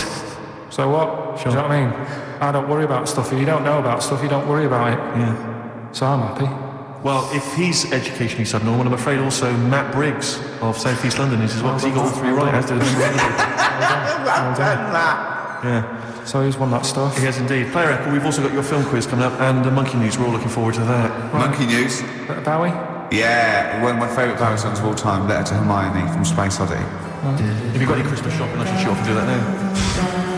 So what? Sure. Do you know what I mean? I don't worry about stuff. If you don't know about stuff, you don't worry about it. Yeah. So I'm happy. Well, if he's educationally subnormal, I'm afraid also Matt Briggs of South East London is as well, because he got all three right. As did Yeah. So he's won that stuff. He has indeed. Player Echo, we've also got your film quiz coming up and Monkey News. We're all looking forward to that. Monkey News. Bit of Bowie? Yeah, one of my favourite Bowie songs of all time, Letter to Hermione from Space Oddity. Have you got any Christmas shopping? I should shoot off and do that now.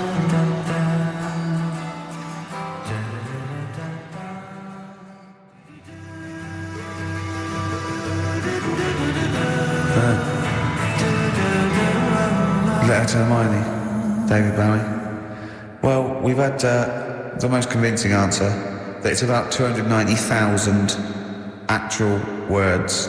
to Hermione, David Bowie. Well, we've had the most convincing answer that it's about 290,000 actual words,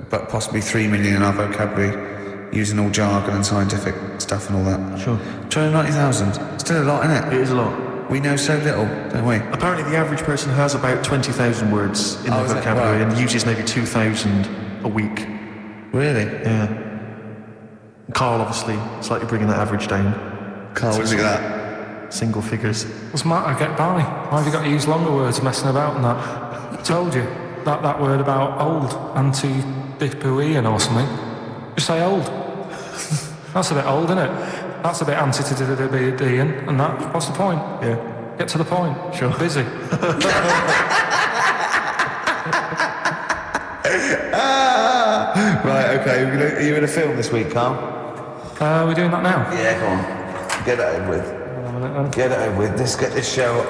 but possibly 3 million in our vocabulary, using all jargon and scientific stuff and all that. Sure. 290,000. Still a lot, isn't it? It is a lot. We know so little, don't we? Apparently the average person has about 20,000 words in their is it? vocabulary Right. and uses maybe 2,000 a week. Really? Yeah. Karl obviously slightly bringing that average down. Carl, what do you think of that? Single figures. What's the matter? Get by. Why have you got to use longer words messing about and that? I told you. That word about old. Anti-dipuian or something. Just say old. That's a bit old, isn't it? That's a bit anti-dipuian and that. What's the point? Yeah. Get to the point. Sure. I'm busy. Right, okay. Are you in a film this week, Carl? We're doing that now. Yeah, go on. Get it over with. Get it over with. Let's get this show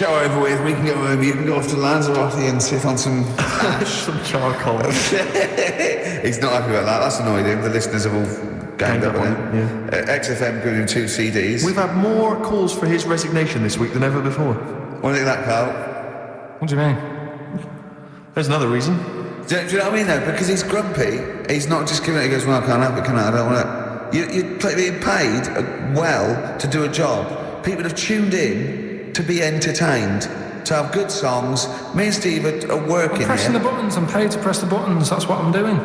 over with. We can go home. You can go off to Lanzarote and sit on some... Some charcoal. He's not happy about that. That's annoyed him. The listeners have all ganged up on him. Yeah. XFM giving him 2 CDs. We've had more calls for his resignation this week than ever before. What do you think of that, Carl? What do you mean? There's another reason. Do you know what I mean, though? Because he's grumpy. He's not just giving it. He goes, well, I can't have it, can I? I don't want it. You're being paid well to do a job. People have tuned in to be entertained, to have good songs. Me and Steve are working I'm pressing here. the buttons. I'm paid to press the buttons. That's what I'm doing.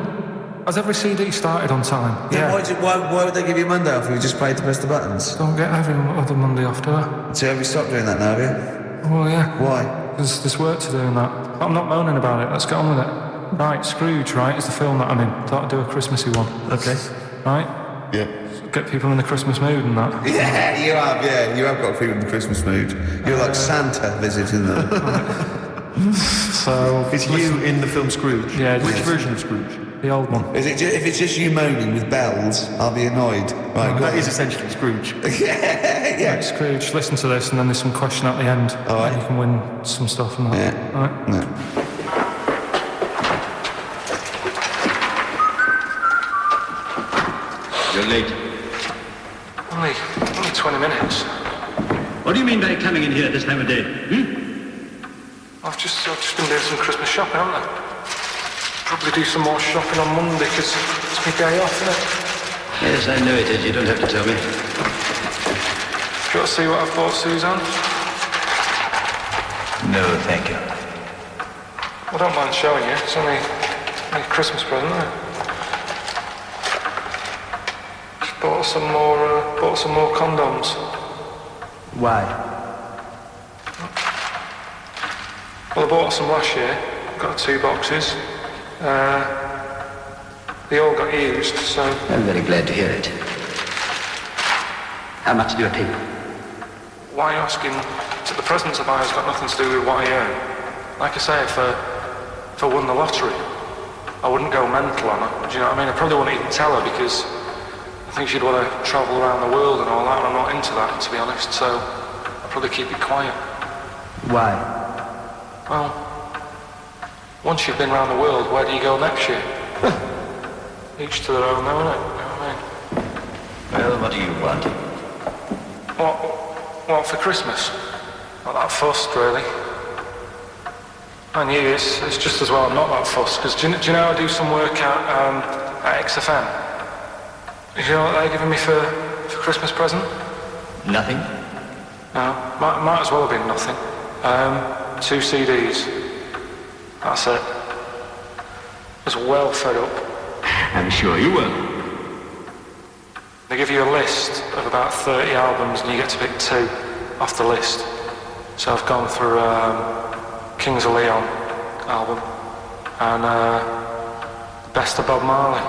Has every CD started on time? Yeah. Why would they give you Monday off if you just paid to press the buttons? Don't get every other Monday off, do I? So have you stopped doing that now, have you? Well, yeah. Why? There's work to do in that. But I'm not moaning about it. Let's get on with it. Right, Scrooge, right, is the film that I'm in. Thought I'd do a Christmassy one. Okay. Right? Yeah. Get people in the Christmas mood and that. Yeah, you have. Yeah, you have got people in the Christmas mood. You're like Santa visiting them. So It's you in the film Scrooge. Yeah, Which yes. version of Scrooge? the old one. If it's just you moaning with bells, I'll be annoyed. Right, go That on. is essentially Scrooge. yeah. Right, Scrooge, listen to this, and then there's some question at the end. All right. You can win some stuff and that. Yeah. All right. No. You're late. Only 20 minutes. What do you mean by coming in here at this time of day? I've just been doing some Christmas shopping, haven't I? Probably do some more shopping on Monday, because it's my day off, isn't it? Yes, I know it is. You don't have to tell me. Do you want to see what I've bought Suzanne? No, thank you. I don't mind showing you. It's only a Christmas present, isn't it? Just bought some more condoms. Why? Well, I bought some last year. Got 2 boxes. They all got used, so... I'm very glad to hear it. How much do you pay? Why are you asking? The presents I buy has got nothing to do with what I earn. Like I say, if I won the lottery, I wouldn't go mental on her. Do you know what I mean? I probably wouldn't even tell her because I think she'd want to travel around the world and all that, and I'm not into that, to be honest, so I'd probably keep it quiet. Why? Well, once you've been around the world, where do you go next year? Each to their own, though, innit? You know what I mean? Well, what do you want? What for Christmas? Not that fussed, really. And you, it's just as well I'm not that fussed, because do you know I do some work at XFM? Do you know what they're giving me for Christmas present? Nothing? No, might as well have been nothing. 2 CDs. That's it. I was well fed up. I'm sure you will. They give you a list of about 30 albums and you get to pick 2 off the list. So I've gone for Kings of Leon album and Best of Bob Marley.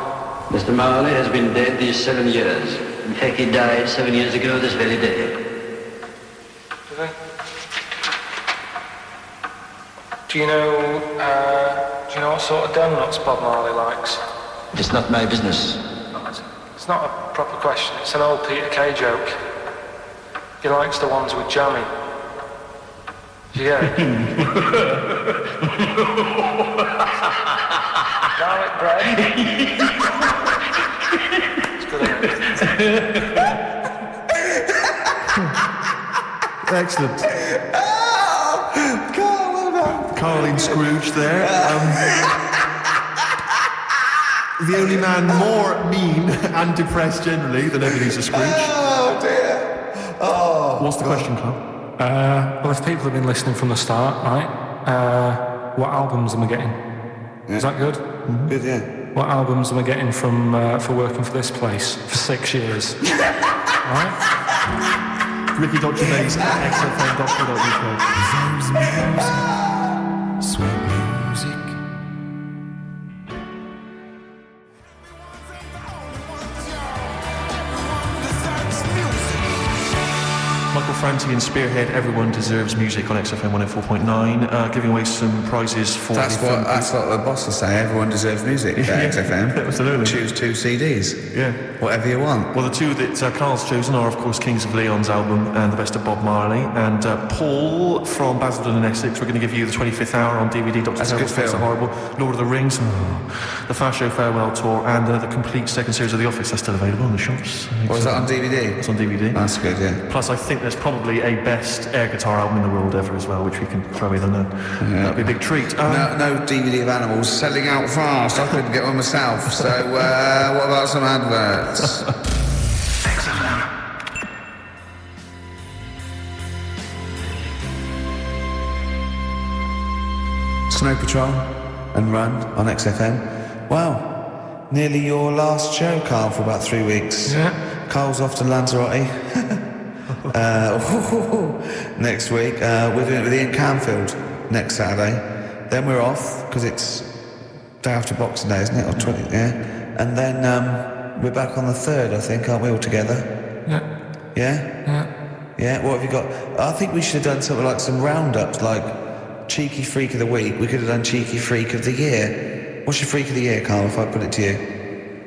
Mr. Marley has been dead these 7 years. In fact, he died 7 years ago this very day. Did they? Do you know what sort of donuts Bob Marley likes? It's not my business. It's not a proper question. It's an old Peter Kay joke. He likes the ones with jammy. Do you get it? Garlic bread. It's good, isn't it? Excellent. Oh, Carl, well done. Carl in Scrooge there. The only man more mean and depressed generally than Ebenezer Scrooge. Oh dear. Oh. What's the question, Carl? Well, if people have been listening from the start, right? What albums am I getting? Is that good? Good, yeah. What albums am I getting from for working for this place for 6 years? Right? Ricky.Gervais at xfm.co.uk. Sweet music. Michael Franti and Spearhead, Everyone Deserves Music on XFM 104.9, giving away some prizes for That's what the boss will say. Everyone deserves music at XFM. Absolutely. Choose 2 CDs. Yeah. Whatever you want. Well, the two that Carl's chosen are, of course, Kings of Leon's album and The Best of Bob Marley. And Paul from Basildon and Essex, we're going to give you the 25th Hour on DVD, Dr. That's a good Terrible, film. Horrible, Lord of the Rings, The Fast Show Farewell Tour, and the complete second series of The Office. That's still available in the shops. Was that on DVD? It's on DVD. That's good, yeah. Plus, I think there's probably a best air guitar album in the world ever as well, which we can throw in on that. That'd be a big treat. No DVD of Animals selling out fast. I couldn't get one myself. So what about some adverts? Snow Patrol and Run on XFM. Wow, nearly your last show, Carl, for about 3 weeks. Yeah. Carl's off to Lanzarote. Next week, we're doing it with Ian Canfield next Saturday. Then we're off, because it's day after Boxing Day, isn't it? Or 20, yeah. And then we're back on the 3rd, I think, aren't we, all together? Yeah. Yeah? Yeah. Yeah, what have you got? I think we should have done something like some roundups, like Cheeky Freak of the Week. We could have done Cheeky Freak of the Year. What's your Freak of the Year, Carl, if I put it to you?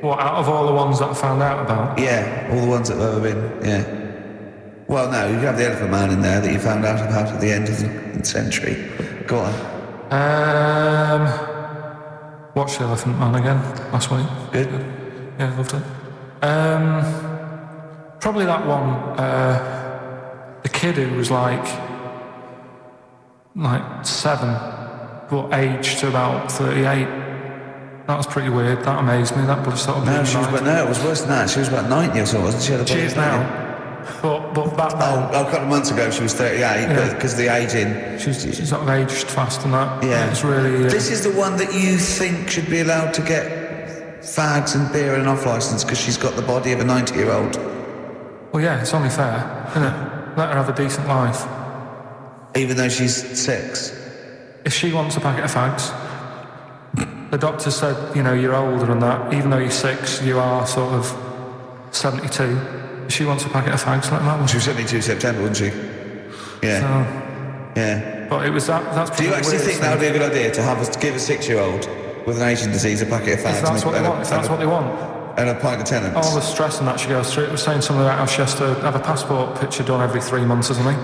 What, out of all the ones that I found out about? Yeah, all the ones that have ever been, yeah. Well, no, you have the Elephant Man in there that you found out about at the end of the century. Go on. Watched The Elephant Man again last week. Good. Yeah, loved it. Probably that one, the kid who was like 7, but aged to about 38. That was pretty weird. That amazed me. That sort of. No, it was worse than that. She was about 90 or so, wasn't she? She is now. But back then, a couple of months ago she was 38, but because of the aging. she's sort of aged fast and that. Yeah. It's really. This is the one that you think should be allowed to get fags and beer and an off licence because she's got the body of a 90-year-old. Well, yeah, it's only fair, isn't it? Let her have a decent life. Even though she's 6. If she wants a packet of fags, the doctor said, you're older and that. Even though you're 6, you are sort of 72. If she wants a packet of fags, let her have one. She was 72 September, wasn't she? Yeah. So, yeah. but it was that's. Do you actually think that would be a good idea to give a 6-year-old with an Asian disease a packet of fags? If that's what they want. If that's what they want. And a pint of Tennants. All the stress and that she goes through. It was saying something about how she has to have a passport picture done every 3 months or something.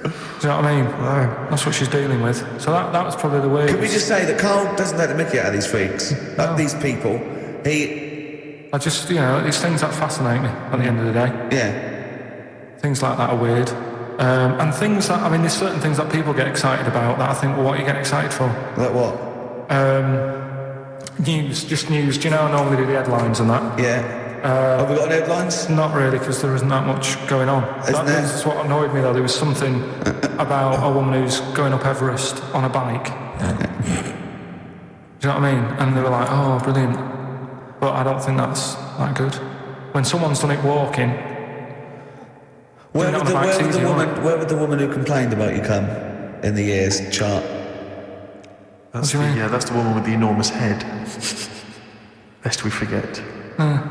Do you know what I mean? Wow. That's what she's dealing with. So that was probably the weirdest. Could we just say that Carl doesn't let the mickey out of these freaks? No. These people. I just, it's things that fascinate me at the end of the day. Yeah. Things like that are weird. And things that, there's certain things that people get excited about that I think, well, what are you getting excited for? Like what? News. Do you know I normally do the headlines and that? Yeah. Have we got any headlines? Not really, because there isn't that much going on. That's what annoyed me, though. There was something about a woman who's going up Everest on a bike. Do you know what I mean? And they were like, oh, brilliant. But I don't think that's that good. When someone's done it walking... Where would the woman who complained about you come in the years chart? That's the woman with the enormous head. Lest we forget.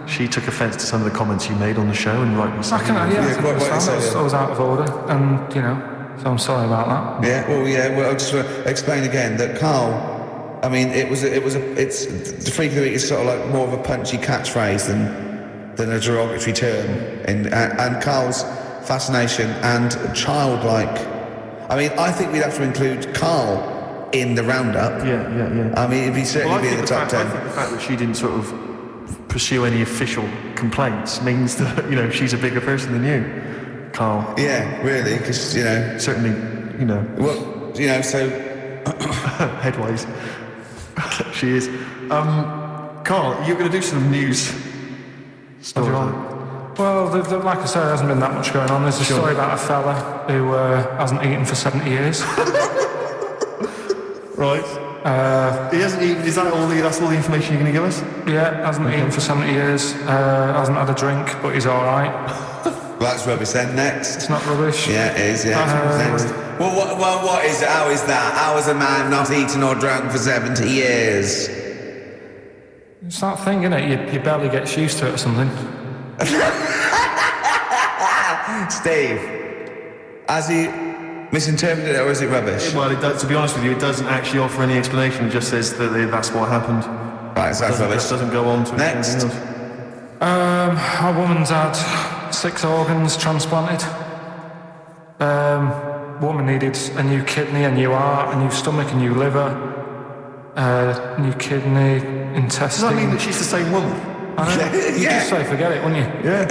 She took offence to some of the comments you made on the show, and rightly so. I was out of order, and so I'm sorry about that. Yeah, well, I'll just explain again that Carl. It's the freak of the week is sort of like more of a punchy catchphrase than a derogatory term, and Carl's fascination and childlike. I think we'd have to include Carl in the roundup. Yeah. It'd certainly be in the top 10. I think the fact that she didn't sort of pursue any official complaints means that, you know, she's a bigger person than you, Carl. Yeah, really, because, you know... Certainly, you know... Well, you know, so... Headways. She is. Carl, you're going to do some news stories. Well, like I said, there hasn't been that much going on. There's a story about a fella who hasn't eaten for 70 years. Right. He hasn't eaten. Is that all? That's all the information you're going to give us? Yeah, hasn't eaten for 70 years. Hasn't had a drink, but he's all right. Well, that's rubbish then. Next. It's not rubbish. Yeah, it is, yeah. Next. Well, what is it? How is that? How is a man not eaten or drunk for 70 years? It's that thing, isn't it? Your belly gets used to it or something. Steve, has he misinterpreted it or is it rubbish? Well, to be honest with you, it doesn't actually offer any explanation. It just says that that's what happened. Right, so that's rubbish. It doesn't go on to Next. anything else. A woman's had 6 organs transplanted. Woman needed a new kidney, a new heart, a new stomach, a new liver, new kidney, intestine. Does that mean that she's the same woman? I know. You'd just say forget it, wouldn't you? Yeah.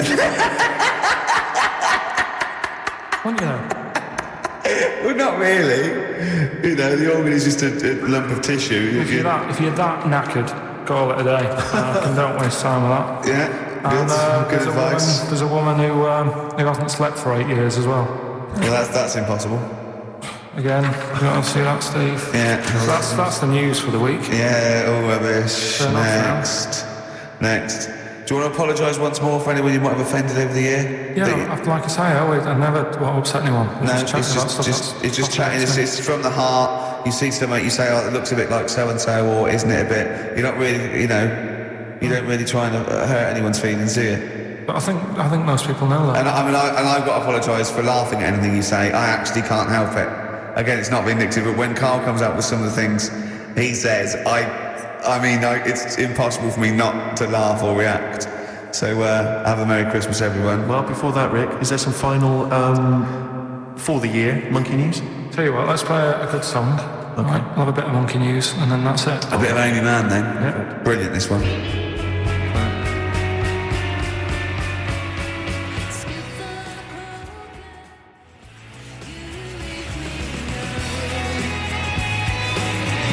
Wouldn't you know? Well, not really. You know, the organ is just a lump of tissue. If you're that knackered, call it a day. Don't waste time with that. Yeah, And good advice. There's a woman who hasn't slept for 8 years as well. Well, that's impossible. Again, you want to see that, Steve? Yeah. So that's the news for the week. Yeah, all rubbish. Turn off Next. Do you want to apologise once more for anyone you might have offended over the year? Yeah, like I say, I never want to upset anyone. It's just chatting. It's from the heart. You see something, you say, oh, it looks a bit like so-and-so, or isn't it a bit... You're not really, you know... You don't really try and hurt anyone's feelings, do you? But I think most people know that. And I've got to apologise for laughing at anything you say. I actually can't help it. Again, it's not vindictive, but when Carl comes up with some of the things he says, it's impossible for me not to laugh or react. So have a Merry Christmas, everyone. Well, before that, Rick, is there some final for the year monkey news? Tell you what, let's play a good song. Okay. Right, we'll have a bit of monkey news, and then that's it. A bit of Amy Mann then. Yeah. Brilliant, this one.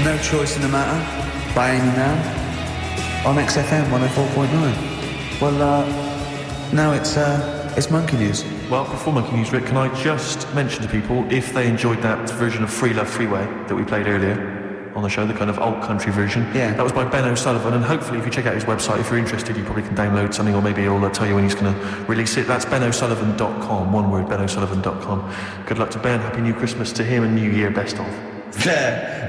No Choice in the Matter by Amy Mann on XFM 104.9. Well, now it's monkey news. Well, before monkey news, Rick, can I just mention to people, if they enjoyed that version of Free Love Freeway that we played earlier on the show, the kind of old country version, yeah, that was by Ben O'Sullivan, and hopefully if you check out his website, if you're interested, you probably can download something, or maybe he'll tell you when he's going to release it. That's benosullivan.com, one word, benosullivan.com. Good luck to Ben, Happy New Christmas to him, and New Year, best of.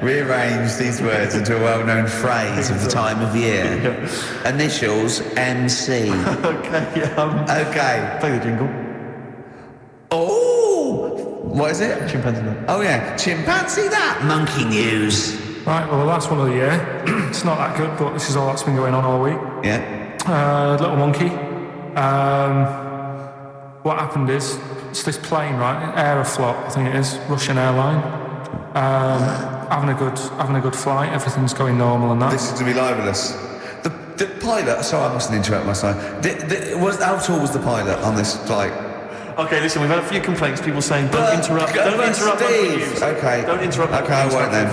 Rearrange these words into a well-known phrase of the time of year. Yeah. Initials MC. Okay, okay. Play the jingle. Oh! What is it? Chimpanzee that. Oh yeah, chimpanzee that! Monkey news. Right, well, the last one of the year. It's not that good, but this is all that's been going on all week. Yeah. Little monkey. What happened is, it's this plane, right? Aeroflot, I think it is, Russian airline. Having a good flight, everything's going normal and that. This is to be libelous. The pilot, sorry I mustn't interrupt my son. How tall was the pilot on this flight? Okay, listen, we've had a few complaints, people saying don't interrupt Steve. Okay. Don't interrupt. Okay, I won't then.